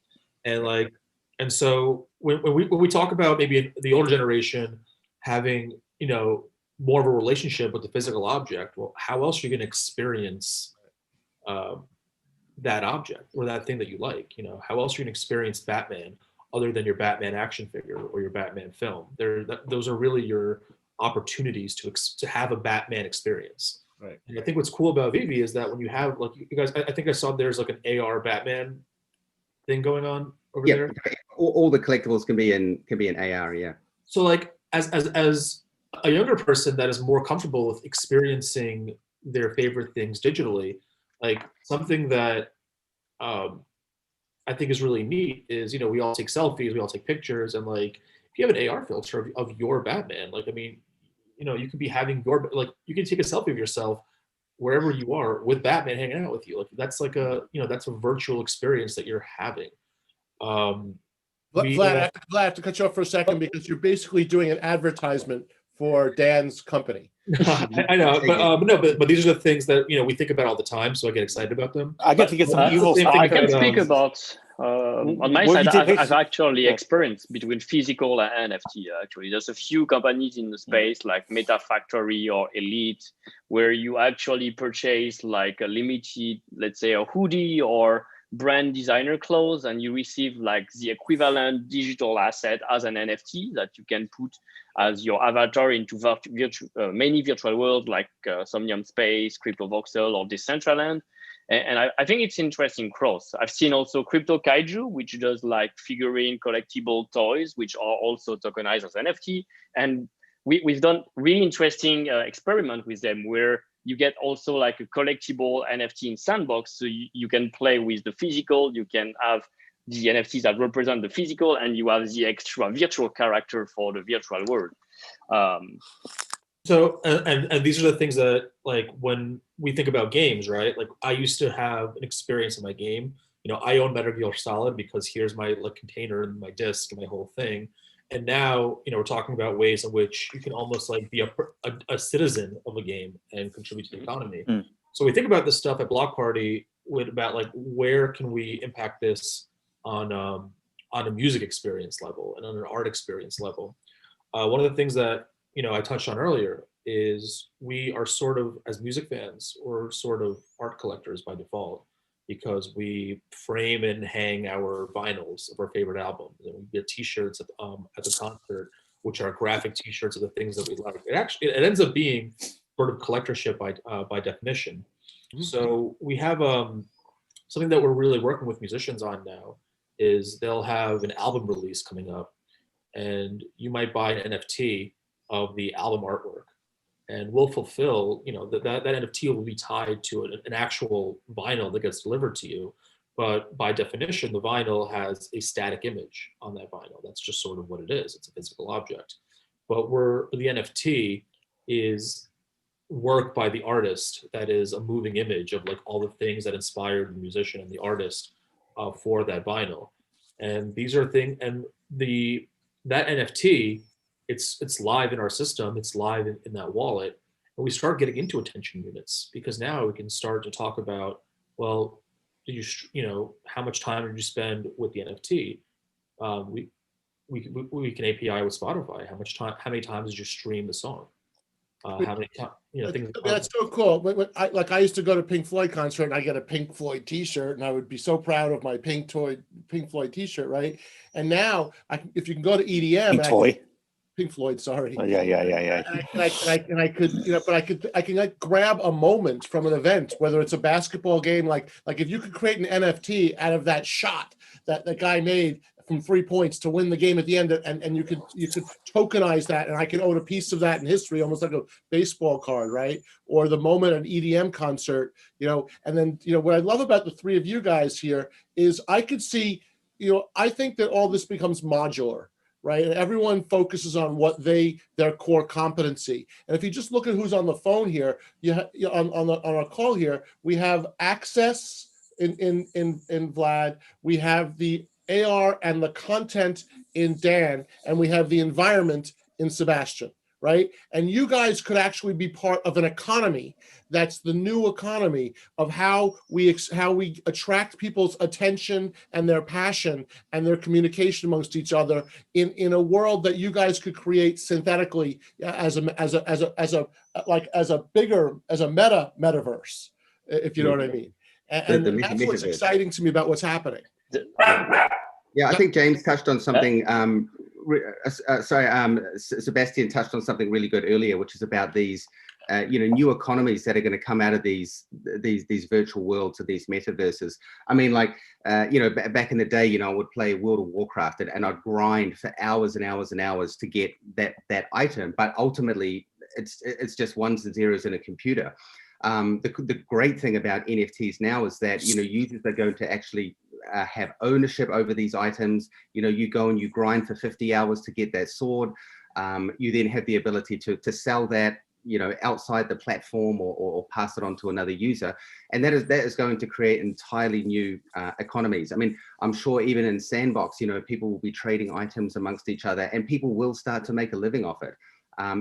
S4: and so when we talk about maybe the older generation having more of a relationship with the physical object, well, how else are you going to experience that object or that thing that you like? How else are you going to experience Batman other than your Batman action figure or your Batman film? Those are really your opportunities to have a Batman experience.
S2: Right.
S4: And I think what's cool about VeVe is that when you have, like, you guys, I think I saw there's like an AR Batman thing going on over there.
S3: All the collectibles can be in AR. Yeah.
S4: So like as a younger person that is more comfortable with experiencing their favorite things digitally, like something that I think is really neat is, we all take selfies, we all take pictures, and like if you have an AR filter of your Batman, like, I mean, you could be having you can take a selfie of yourself wherever you are with Batman hanging out with you. Like that's like that's a virtual experience that you're having.
S2: Vlad, I have to cut you off for a second because you're basically doing an advertisement for Dan's company.
S4: I know, but these are the things that we think about all the time, so I get excited about them.
S6: I get to get some evil
S4: same
S6: stock.
S4: thing
S5: I can
S4: about,
S5: speak about on my
S6: Will
S5: side.
S6: you take
S5: I've
S6: pictures?
S5: actually experienced between physical and NFT. Actually, there's a few companies in the space like Meta Factory or Elite, where you actually purchase like a limited, let's say, a hoodie or brand designer clothes, and you receive like the equivalent digital asset as an NFT that you can put as your avatar into many virtual worlds like Somnium Space, CryptoVoxel, or Decentraland. And I think it's interesting cross. I've seen also Crypto Kaiju, which does like figurine collectible toys, which are also tokenized as NFT. And we've done really interesting experiment with them where you get also like a collectible NFT in Sandbox. So you can play with the physical, you can have the NFTs that represent the physical, and you have the extra virtual character for the virtual world.
S4: So, and these are the things that, like, when we think about games, right? Like, I used to have an experience in my game. I own Metal Gear Solid because here's my like container and my disc and my whole thing. And now, we're talking about ways in which you can almost like be a citizen of a game and contribute to the economy. So we think about this stuff at BlockParty about like, where can we impact this on a music experience level and on an art experience level. One of the things that, I touched on earlier is we are sort of, as music fans, we're sort of art collectors by default, because we frame and hang our vinyls of our favorite albums, and we get T-shirts at the concert, which are graphic T-shirts of the things that we like. It ends up being sort of collectorship by definition. Mm-hmm. So we have something that we're really working with musicians on now is they'll have an album release coming up, and you might buy an NFT of the album artwork, and we'll fulfill, that NFT will be tied to an actual vinyl that gets delivered to you. But by definition, the vinyl has a static image on that vinyl. That's just sort of what it is. It's a physical object. But the NFT is work by the artist that is a moving image of like all the things that inspired the musician and the artist for that vinyl. And these are things, and that NFT, it's live in our system, it's live in that wallet, and we start getting into attention units, because now we can start to talk about, well, how much time did you spend with the NFT? We can API with Spotify. How many times did you stream the song? How many times? Things.
S2: That's so cool. I used to go to Pink Floyd concert, and I get a Pink Floyd T-shirt, and I would be so proud of my Pink Floyd T-shirt, right? And now, if you can go to EDM, Pink Floyd, sorry.
S6: Oh, yeah.
S2: And I could, I can like grab a moment from an event, whether it's a basketball game, like if you could create an NFT out of that shot that the guy made from 3 points to win the game at the end, and you could tokenize that, and I could own a piece of that in history, almost like a baseball card, right? Or the moment at an EDM concert, and then what I love about the three of you guys here is I could see, I think that all this becomes modular. Right, and everyone focuses on what their core competency. And if you just look at who's on the phone here, on our call here, we have access in Vlad, we have the AR and the content in Dan, and we have the environment in Sebastien. Right, and you guys could actually be part of an economy that's the new economy of how we attract people's attention and their passion and their communication amongst each other in a world that you guys could create synthetically as a metaverse, if you know what I mean. And that's what's exciting to me about what's happening.
S3: Yeah, I think James touched on something Sebastien touched on something really good earlier, which is about these, new economies that are going to come out of these virtual worlds or these metaverses. I mean, like, back in the day, I would play World of Warcraft and I'd grind for hours and hours and hours to get that item, but ultimately it's just ones and zeros in a computer. The great thing about NFTs now is that, users are going to actually have ownership over these items. You go and you grind for 50 hours to get that sword. You then have the ability to sell that, outside the platform or pass it on to another user. And that is going to create entirely new economies. I mean, I'm sure even in Sandbox, people will be trading items amongst each other and people will start to make a living off it.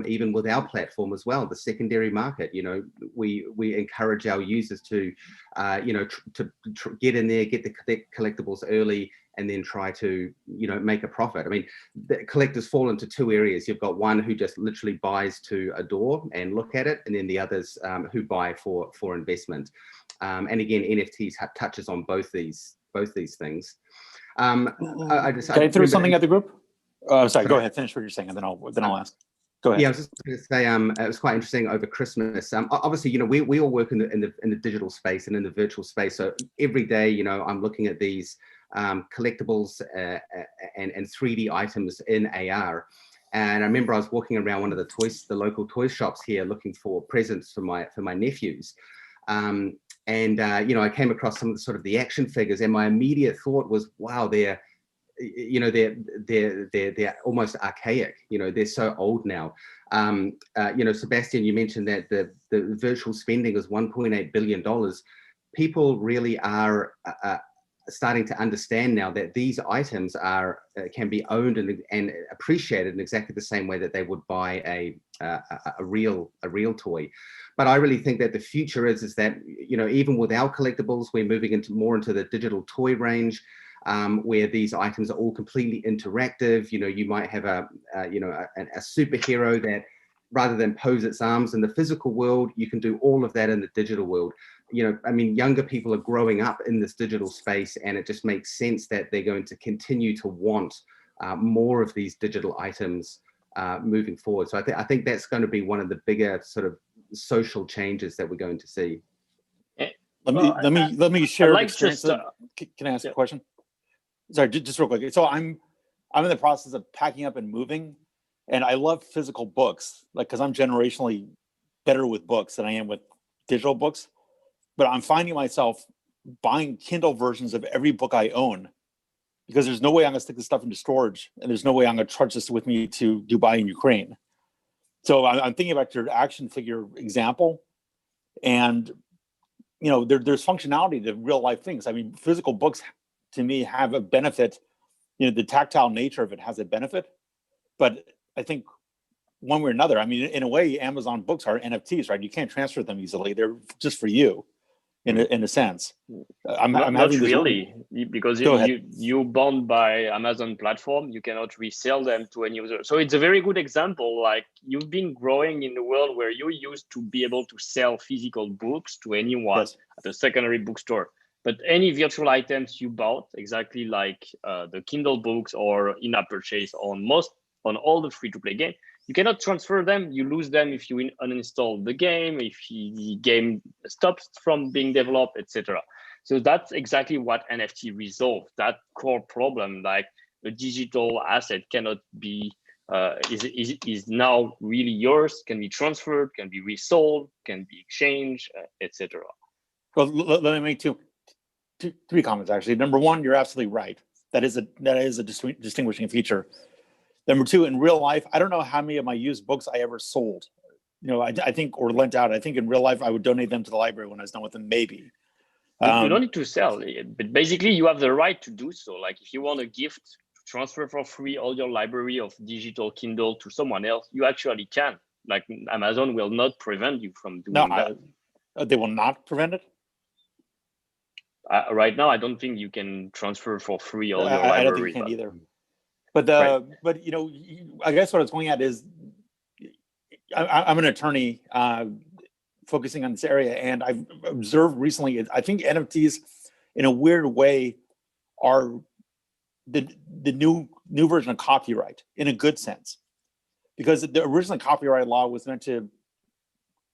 S3: Even with our platform as well, the secondary market, we encourage our users to, get in there, get the collectibles early, and then try to, make a profit. I mean, the collectors fall into two areas. You've got one who just literally buys to adore and look at it, and then the others who buy for investment. And again, NFTs touches on both these things.
S6: Can I throw something at the group? Sorry, go ahead, finish what you're saying, and then I'll ask. Go ahead.
S3: Yeah, I was just going to say, it was quite interesting over Christmas. Obviously, we all work in the digital space and in the virtual space. So every day, I'm looking at these collectibles and 3D items in AR. And I remember I was walking around one of the local toy shops here, looking for presents for my nephews. I came across some of the sort of the action figures, and my immediate thought was, wow, they're almost archaic. They're so old now. Sebastien, you mentioned that the virtual spending is $1.8 billion. People really are starting to understand now that these items can be owned and appreciated in exactly the same way that they would buy a real toy. But I really think that the future is that, even with our collectibles, we're moving more into the digital toy range. Where these items are all completely interactive. You might have a superhero that, rather than pose its arms in the physical world, you can do all of that in the digital world. Younger people are growing up in this digital space, and it just makes sense that they're going to continue to want more of these digital items moving forward. So I think that's going to be one of the bigger sort of social changes that we're going to see.
S6: Let me share an experience. Can I ask
S5: Yeah.
S6: a question? Sorry, just real quick. So I'm in the process of packing up and moving, and I love physical books, because I'm generationally better with books than I am with digital books. But I'm finding myself buying Kindle versions of every book I own, because there's no way I'm gonna stick this stuff into storage, and there's no way I'm gonna trudge this with me to Dubai and Ukraine. So I'm thinking about your action figure example, and there's functionality to real life things. I mean, physical books to me have a benefit. The tactile nature of it has a benefit, but I think one way or another, I mean, in a way, Amazon books are NFTs, right? You can't transfer them easily. They're just for you, in a sense. I'm
S5: not
S6: having this
S5: really, because you're bound by Amazon platform. You cannot resell them to any user. So it's a very good example. Like, you've been growing in the world where you used to be able to sell physical books to anyone at a secondary bookstore. But any virtual items you bought, exactly like the Kindle books or in-app purchase on all the free-to-play games, you cannot transfer them. You lose them if you uninstall the game, if the game stops from being developed, etc. So that's exactly what NFT resolved, that core problem. Like, a digital asset cannot be is now really yours, can be transferred, can be resold, can be exchanged, etc.
S6: Well, let me make three comments, actually. Number one, you're absolutely right. That is a distinguishing feature. Number two, in real life, I don't know how many of my used books I ever sold. I think, or lent out. I think in real life, I would donate them to the library when I was done with them, maybe.
S5: You don't need to sell, but basically you have the right to do so. Like, if you want a gift, transfer for free all your library of digital Kindle to someone else, you actually can. Like, Amazon will not prevent you from doing that.
S6: They will not prevent it?
S5: Right now, I don't think you can transfer for free all your library.
S6: I don't think you can either. But I guess what I was going at is, I'm an attorney focusing on this area, and I've observed recently, I think NFTs, in a weird way, are the new new version of copyright in a good sense, because the original copyright law was meant to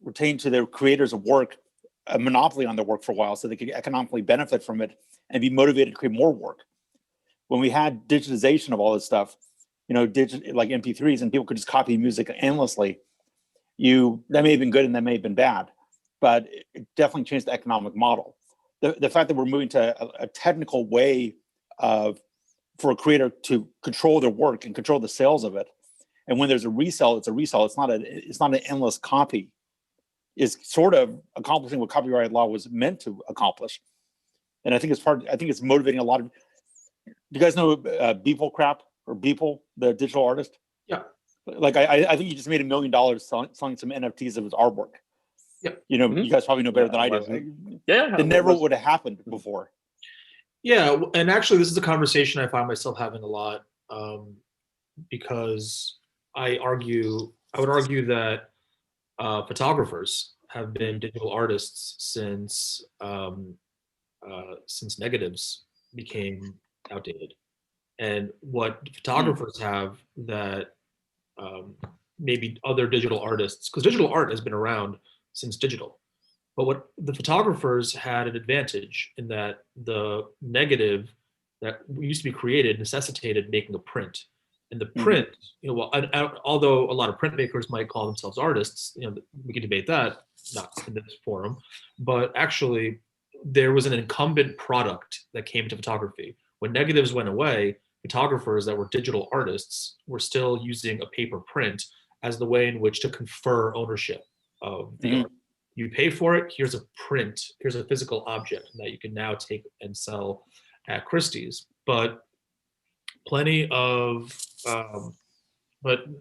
S6: retain to the creators of work a monopoly on their work for a while so they could economically benefit from it and be motivated to create more work. When we had digitization of all this stuff, like MP3s, and people could just copy music endlessly, that may have been good and that may have been bad, but it definitely changed the economic model. The fact that we're moving to a technical way for a creator to control their work and control the sales of it, and when there's a resell, it's a resell. It's not an endless copy, is sort of accomplishing what copyright law was meant to accomplish. And I think it's motivating a lot of. Do you guys know Beeple Crap or Beeple, the digital artist?
S4: Yeah.
S6: Like I think he just made $1 million selling some NFTs of his artwork.
S4: Yeah.
S6: You guys probably know better than I do.
S5: Yeah.
S6: It never would have happened before.
S4: Yeah, and actually, this is a conversation I find myself having a lot, because I would argue that photographers have been digital artists since negatives became outdated, and what photographers have that maybe other digital artists, because digital art has been around since digital. But what the photographers had an advantage in that the negative that used to be created necessitated making a print. And the print, although a lot of printmakers might call themselves artists, we can debate that, not in this forum, but actually there was an incumbent product that came to photography. When negatives went away, photographers that were digital artists were still using a paper print as the way in which to confer ownership of the art. You pay for it, here's a print, here's a physical object that you can now take and sell at Christie's. But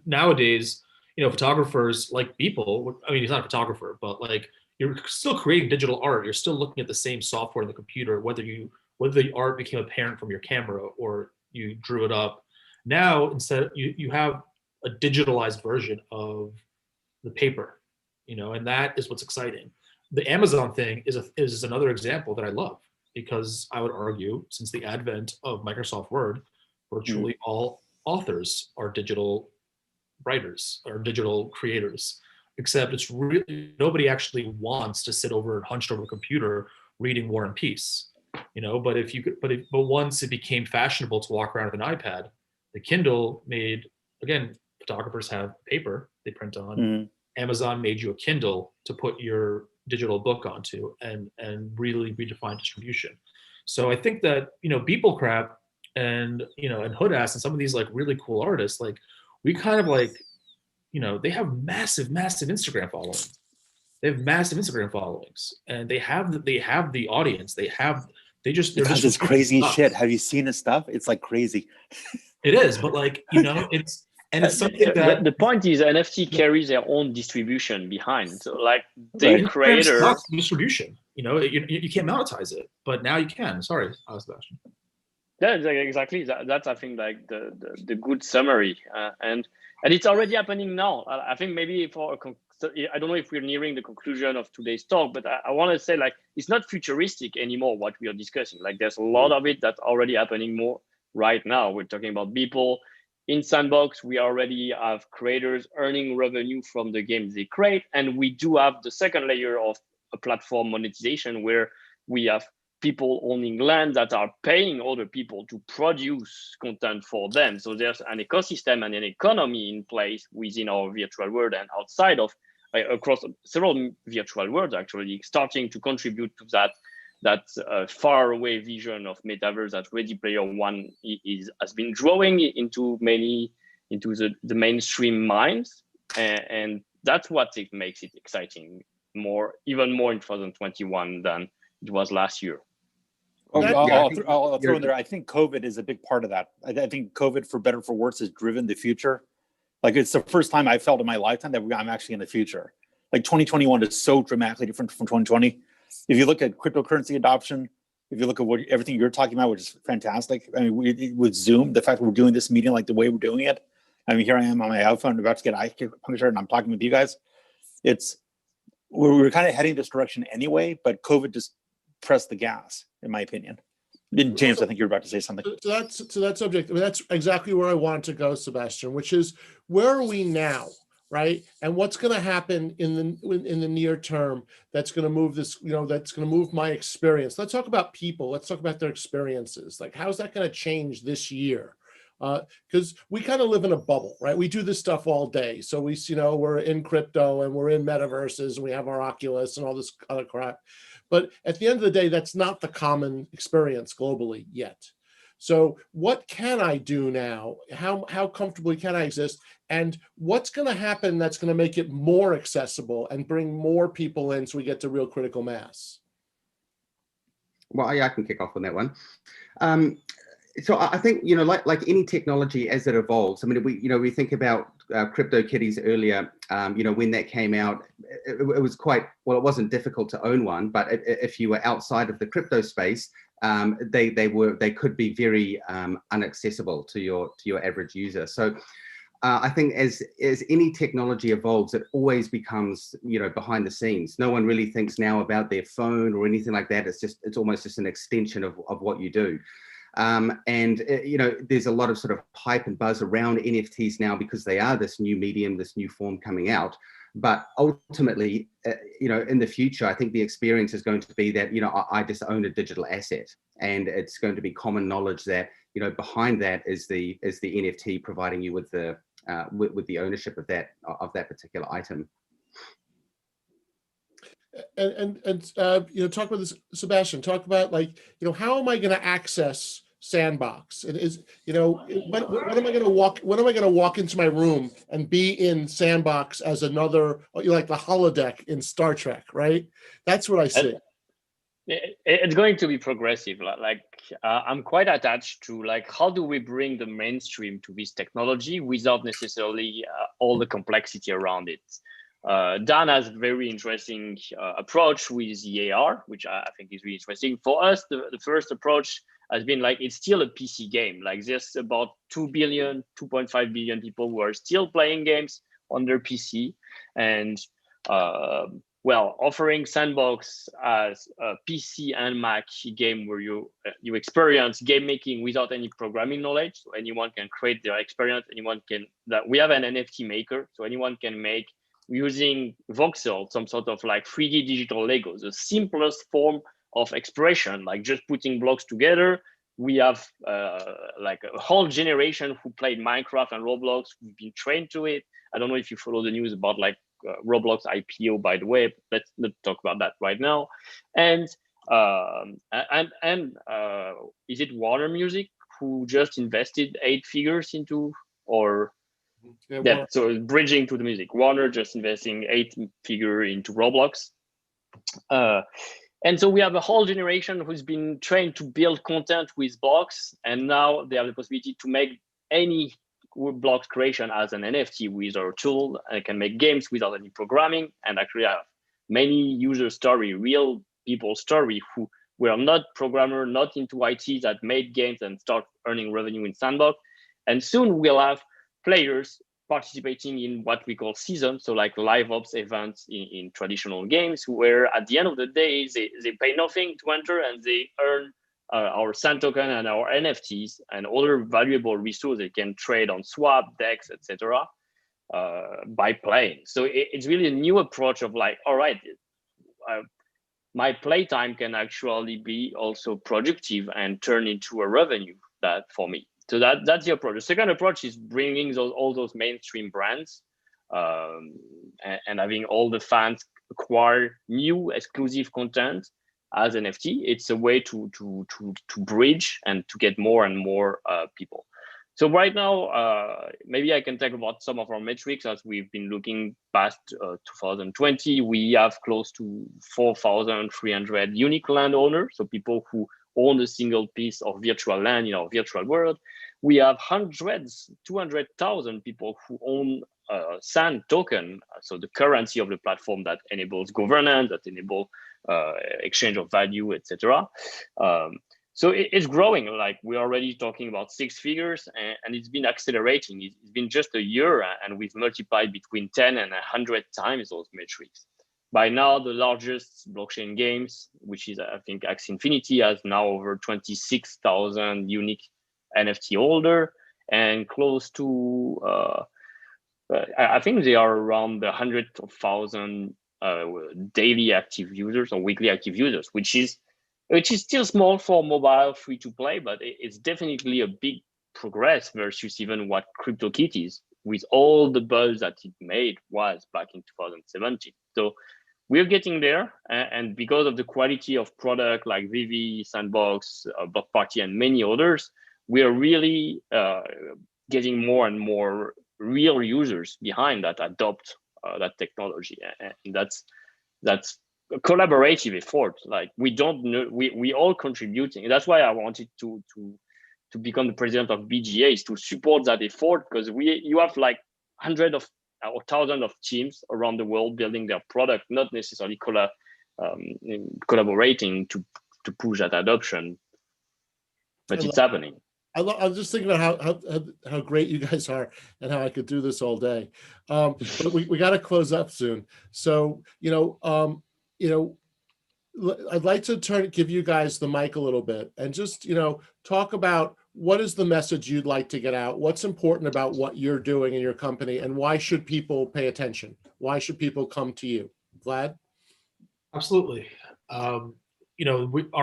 S4: nowadays, photographers like people, he's not a photographer, but like you're still creating digital art, you're still looking at the same software in the computer, whether the art became apparent from your camera or you drew it up. Now, instead, you have a digitalized version of the paper. And that is what's exciting. The Amazon thing is another example that I love, because I would argue since the advent of Microsoft Word, virtually all authors are digital writers or digital creators, except it's really nobody wants to sit hunched over a computer reading War and Peace. But once it became fashionable to walk around with an iPad, the Kindle made, again, photographers have paper they print on. Amazon made you a Kindle to put your digital book onto and really redefine distribution. So I think that, Beeple Crap and Hood Ass and some of these like really cool artists, like we kind of like, they have massive Instagram followings. They have massive Instagram followings, and they have the audience. They're just
S6: this crazy shit. Have you seen his stuff? It's like crazy.
S4: It is, but like, it's something that
S5: the point is NFT carries their own distribution behind. So like the creator
S4: distribution, you can't monetize it, but now you can. Sorry, Sebastien.
S5: Yeah, exactly. That's I think like the good summary, and it's already happening now. I think maybe I don't know if we're nearing the conclusion of today's talk, but I want to say like it's not futuristic anymore what we are discussing. Like there's a lot of it that's already happening more right now. We're talking about people in Sandbox. We already have creators earning revenue from the games they create, and we do have the second layer of a platform monetization where we have people owning land that are paying other people to produce content for them. So there's an ecosystem and an economy in place within our virtual world and outside of, across several virtual worlds, actually starting to contribute to that far away vision of metaverse that Ready Player One has been drawing into the mainstream minds, and that's what makes it exciting even more in 2021 than it was last year.
S6: I'll throw in there. I think COVID is a big part of that. I think COVID, for better or for worse, has driven the future. Like it's the first time I felt in my lifetime that I'm actually in the future. Like 2021 is so dramatically different from 2020. If you look at cryptocurrency adoption, if you look at everything you're talking about, which is fantastic. I mean, with Zoom, the fact that we're doing this meeting like the way we're doing it. I mean, here I am on my iPhone about to get acupuncture, and I'm talking with you guys. We're kind of heading this direction anyway, but COVID just pressed the gas, in my opinion. James, I think you're about to say something.
S2: To that subject, I mean, that's exactly where I want to go, Sebastien, which is where are we now, right? And what's going to happen in the near term that's going to move this, that's going to move my experience. Let's talk about people. Let's talk about their experiences. Like, how's that going to change this year? Because we kind of live in a bubble, right? We do this stuff all day. So we're in crypto and we're in metaverses and we have our Oculus and all this other crap. But at the end of the day, that's not the common experience globally yet. So what can I do now? How comfortably can I exist? And what's going to happen that's going to make it more accessible and bring more people in so we get to real critical mass?
S3: Well, I can kick off on that one. So I think, like any technology as it evolves, I mean, we think about CryptoKitties earlier, when that came out, it was quite, well, it wasn't difficult to own one, but if you were outside of the crypto space, they could be very inaccessible to your average user. So I think as any technology evolves, it always becomes, behind the scenes. No one really thinks now about their phone or anything like that. It's almost just an extension of what you do. There's a lot of sort of hype and buzz around NFTs now because they are this new medium, this new form coming out. But ultimately, in the future, I think the experience is going to be that, I just own a digital asset, and it's going to be common knowledge that, behind that is the NFT providing you with the ownership of that particular item.
S2: And talk about this, Sebastien. Talk about how am I going to access Sandbox? And when am I going to walk into my room and be in Sandbox as another, like the holodeck in Star Trek, right? That's what I see.
S5: It's going to be progressive. I'm quite attached to how do we bring the mainstream to this technology without necessarily all the complexity around it. Dan has a very interesting approach with the AR, which I think is really interesting. For us, the first approach has been it's still a PC game. There's about 2.5 billion people who are still playing games on their PC. And offering Sandbox as a PC and Mac game where you experience game making without any programming knowledge. So anyone can create their experience. We have an NFT maker, so anyone can make using voxel, some sort of 3D digital Legos, the simplest form of expression, just putting blocks together. We have a whole generation who played Minecraft and Roblox, who've been trained to it. I don't know if you follow the news about Roblox IPO, by the way. Let's not talk about that right now. And is it Warner Music who just invested 8 figures into, or so bridging to the music. Warner just investing 8 figures into Roblox. And so we have a whole generation who's been trained to build content with blocks, and now they have the possibility to make any blocks creation as an NFT with our tool, and can make games without any programming, and actually have many user story, real people story who were not programmer, not into IT, that made games and start earning revenue in Sandbox. And soon we'll have players participating in what we call seasons, so live ops events in traditional games, where at the end of the day, they pay nothing to enter, and they earn our Sand token and our NFTs and other valuable resources they can trade on Swap, DEX, etc. By playing. So it's really a new approach of all right, my playtime can actually be also productive and turn into a revenue that for me. So that's the approach. The second approach is bringing all those mainstream brands and having all the fans acquire new exclusive content as NFT. It's a way to bridge and to get more and more people. So right now, maybe I can talk about some of our metrics as we've been looking past 2020. We have close to 4,300 unique landowners, so people who own a single piece of virtual land in our virtual world. We have 200,000 people who own Sand token, so the currency of the platform that enables governance, that enable exchange of value, etc. So it's growing. We're already talking about 6 figures, and it's been accelerating. It's been just a year, and we've multiplied between 10 and 100 times those metrics. By now, the largest blockchain games, which is I think Axie Infinity, has now over 26,000 unique NFT holder, and close to I think they are around the 100,000 daily active users or weekly active users, which is still small for mobile free to play, but it's definitely a big progress versus even what CryptoKitties, with all the buzz that it made, was back in 2017. So we're getting there, and because of the quality of product like VeVe, Sandbox, BlockParty, and many others, we are really getting more and more real users behind that adopt that technology, and that's a collaborative effort. Like we don't know, we all contributing, and that's why I wanted to become the president of BGA, is to support that effort, because you have like hundreds of or thousands of teams around the world building their product, not necessarily collaborating to push that adoption, but it's happening.
S2: I'm just thinking about how great you guys are and how I could do this all day. But we got to close up soon. So, I'd like to give you guys the mic a little bit and just, talk about what is the message you'd like to get out? What's important about what you're doing in your company, and why should people pay attention? Why should people come to you? Vlad?
S4: Absolutely. Our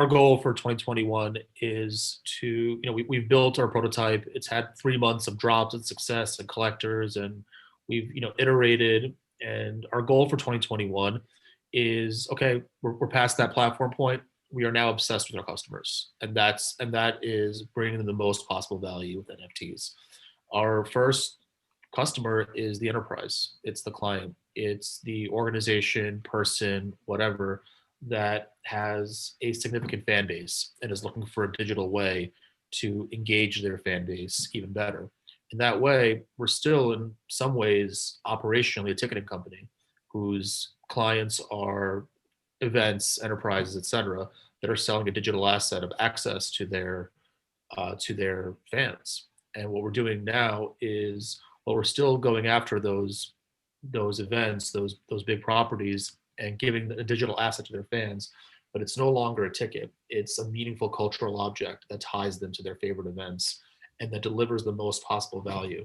S4: goal for 2021 is to, we've built our prototype. It's had 3 months of drops and success and collectors, and we've, iterated. And our goal for 2021 is, okay, we're past that platform point. We are now obsessed with our customers, and that is bringing them the most possible value with NFTs. Our first customer is the enterprise. It's the client. It's the organization, person, whatever, that has a significant fan base and is looking for a digital way to engage their fan base even better. In that way, we're still in some ways operationally a ticketing company whose clients are events, enterprises, et cetera, that are selling a digital asset of access to their fans. And what we're doing now is, well, we're still going after those events, those big properties, and giving a digital asset to their fans, but it's no longer a ticket. It's a meaningful cultural object that ties them to their favorite events and that delivers the most possible value.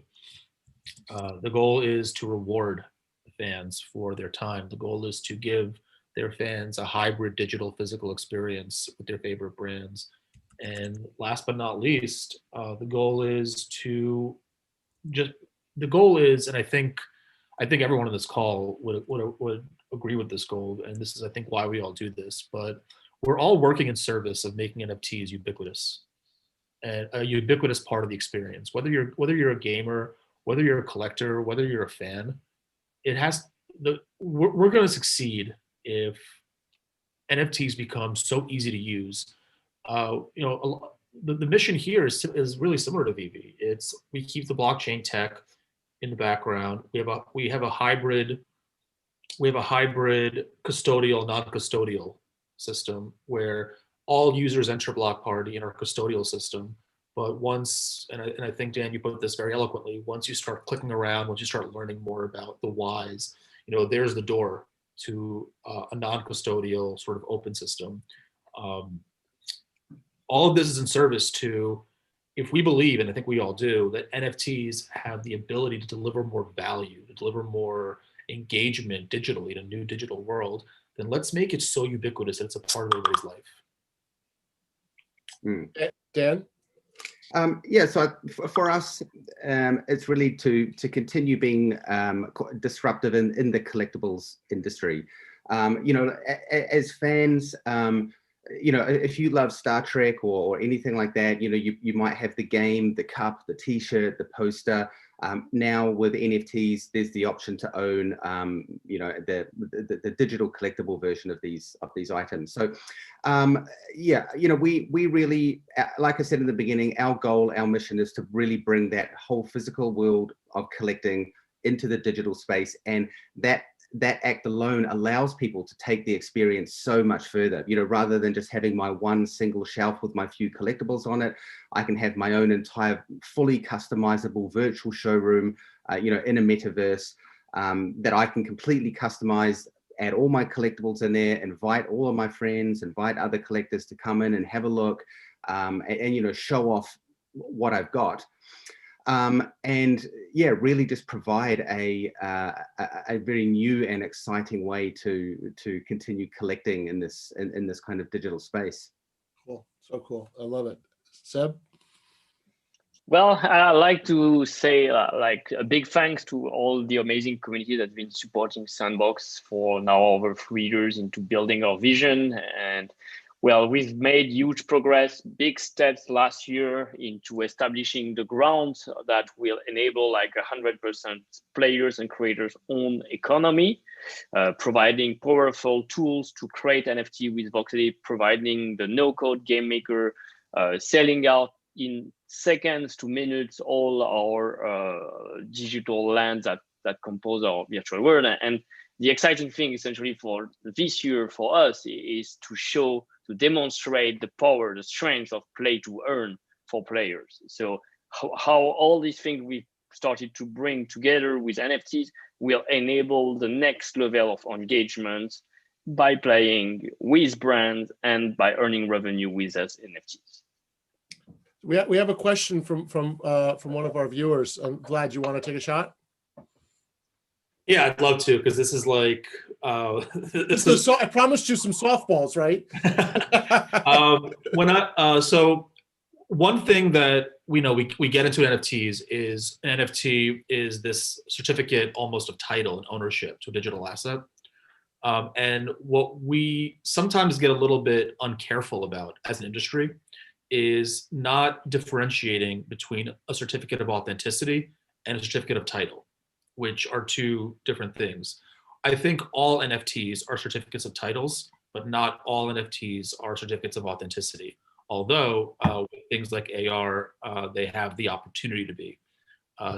S4: The goal is to reward the fans for their time. The goal is to give their fans a hybrid digital physical experience with their favorite brands. And last but not least, the goal is, and I think everyone on this call would agree with this goal, and this is, I think, why we all do this, but we're all working in service of making NFTs ubiquitous, and a ubiquitous part of the experience. Whether you're a gamer, whether you're a collector, whether you're a fan, we're going to succeed if NFTs become so easy to use. The mission here is really similar to VeVe. We keep the blockchain tech in the background. We have a hybrid custodial, non-custodial system where all users enter BlockParty in our custodial system. But once, and I think, Dan, you put this very eloquently, once you start clicking around, once you start learning more about the whys, there's the door to a non-custodial sort of open system. All of this is in service to, if we believe, and I think we all do, that NFTs have the ability to deliver more value, to deliver more engagement digitally in a new digital world, then let's make it so ubiquitous that it's a part of everybody's life.
S2: Dan?
S3: So for us, it's really to continue being disruptive in the collectibles industry. As fans, if you love Star Trek or anything like that, you might have the game, the cup, the T-shirt, the poster. Now with NFTs, there's the option to own, the digital collectible version of these items. So, we really, like I said in the beginning, our goal, our mission is to really bring that whole physical world of collecting into the digital space, and that act alone allows people to take the experience so much further. Rather than just having my one single shelf with my few collectibles on it, I can have my own entire fully customizable virtual showroom, in a metaverse that I can completely customize add all my collectibles in there, invite all of my friends, invite other collectors to come in and have a look, and you know, show off what I've got. And yeah, really just provide a very new and exciting way to continue collecting in this kind of digital space.
S2: Cool, so cool. I love it. Seb?
S5: Well, I'd like to say like a big thanks to all the amazing community that's been supporting Sandbox for now over 3 years into building our vision. And well, we've made huge progress, big steps last year into establishing the grounds that will enable like 100% players and creators own economy, providing powerful tools to create NFT with Voxely, providing the no-code game maker, selling out in seconds to minutes all our digital lands that compose our virtual world. And the exciting thing essentially for this year for us is to demonstrate the power, the strength of play to earn for players. So how all these things we started to bring together with NFTs will enable the next level of engagement by playing with brands and by earning revenue with us NFTs.
S2: We have a question from one of our viewers. Vlad, you want to take a shot?
S4: Yeah, I'd love to, because this is like
S2: I promised you some softballs, right?
S4: So one thing that we know we get into NFTs is an NFT is this certificate almost of title and ownership to a digital asset. And what we sometimes get a little bit uncareful about as an industry is not differentiating between a certificate of authenticity and a certificate of title, which are two different things. I think all NFTs are certificates of titles, but not all NFTs are certificates of authenticity. Although with things like AR, they have the opportunity to be.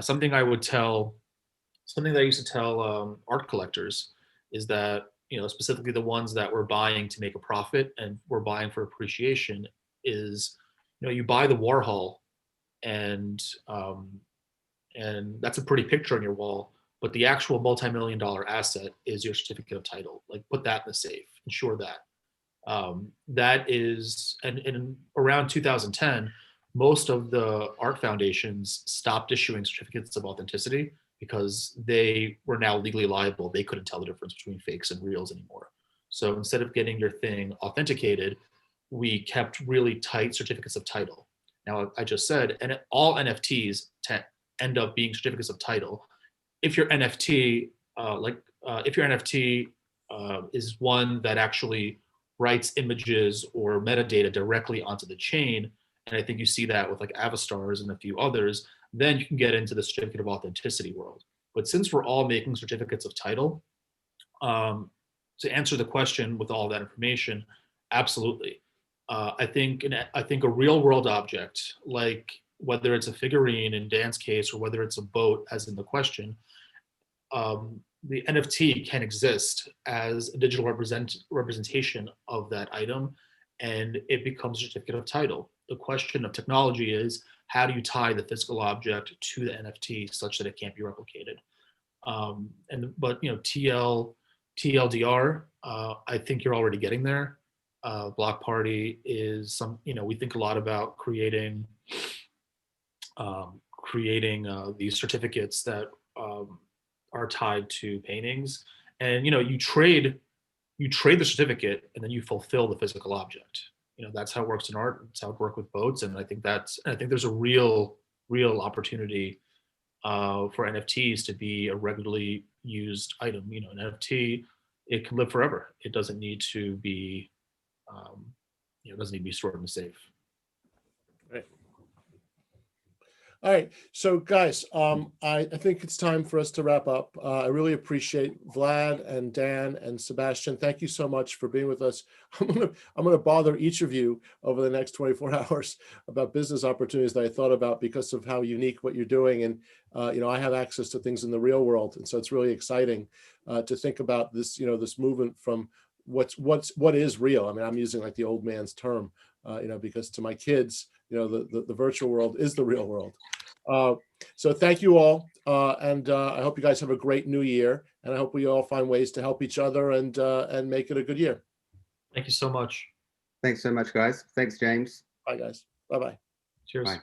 S4: Something I used to tell art collectors is that, you know, specifically the ones that were buying to make a profit and were buying for appreciation is, you know, you buy the Warhol and that's a pretty picture on your wall, but the actual multi-million-dollar asset is your certificate of title. Like, put that in the safe, ensure that. That is, and around 2010, most of the art foundations stopped issuing certificates of authenticity because they were now legally liable. They couldn't tell the difference between fakes and reals anymore. So instead of getting your thing authenticated, we kept really tight certificates of title. Now, I just said, and all NFTs end up being certificates of title. If your NFT, is one that actually writes images or metadata directly onto the chain, and I think you see that with like Avastars and a few others, then you can get into the certificate of authenticity world. But since we're all making certificates of title, to answer the question with all that information, absolutely. I think a real world object, like whether it's a figurine in Dan's case or whether it's a boat, as in the question, the NFT can exist as a digital representation of that item, and it becomes a certificate of title. The question of technology is, how do you tie the physical object to the NFT such that it can't be replicated? But you know, TLDR, I think you're already getting there. BlockParty is some, you know, we think a lot about creating these certificates that are tied to paintings, and you know, you trade the certificate and then you fulfill the physical object. You know, that's how it works in art. That's how it works with boats, and I think there's a real opportunity for NFTs to be a regularly used item. You know, an NFT, it can live forever. It doesn't need to be stored in the safe.
S2: Right. All right, so guys, I think it's time for us to wrap up. I really appreciate Vlad and Dan and Sebastien. Thank you so much for being with us. I'm gonna bother each of you over the next 24 hours about business opportunities that I thought about because of how unique what you're doing. And you know, I have access to things in the real world, and so it's really exciting to think about this. You know, this movement from what is real. I mean, I'm using like the old man's term, you know, because to my kids, you know, the virtual world is the real world. So thank you all. And I hope you guys have a great new year. And I hope we all find ways to help each other and make it a good year.
S4: Thank you so much.
S3: Thanks so much, guys. Thanks, James.
S2: Bye, guys. Bye-bye.
S4: Cheers.
S3: Bye.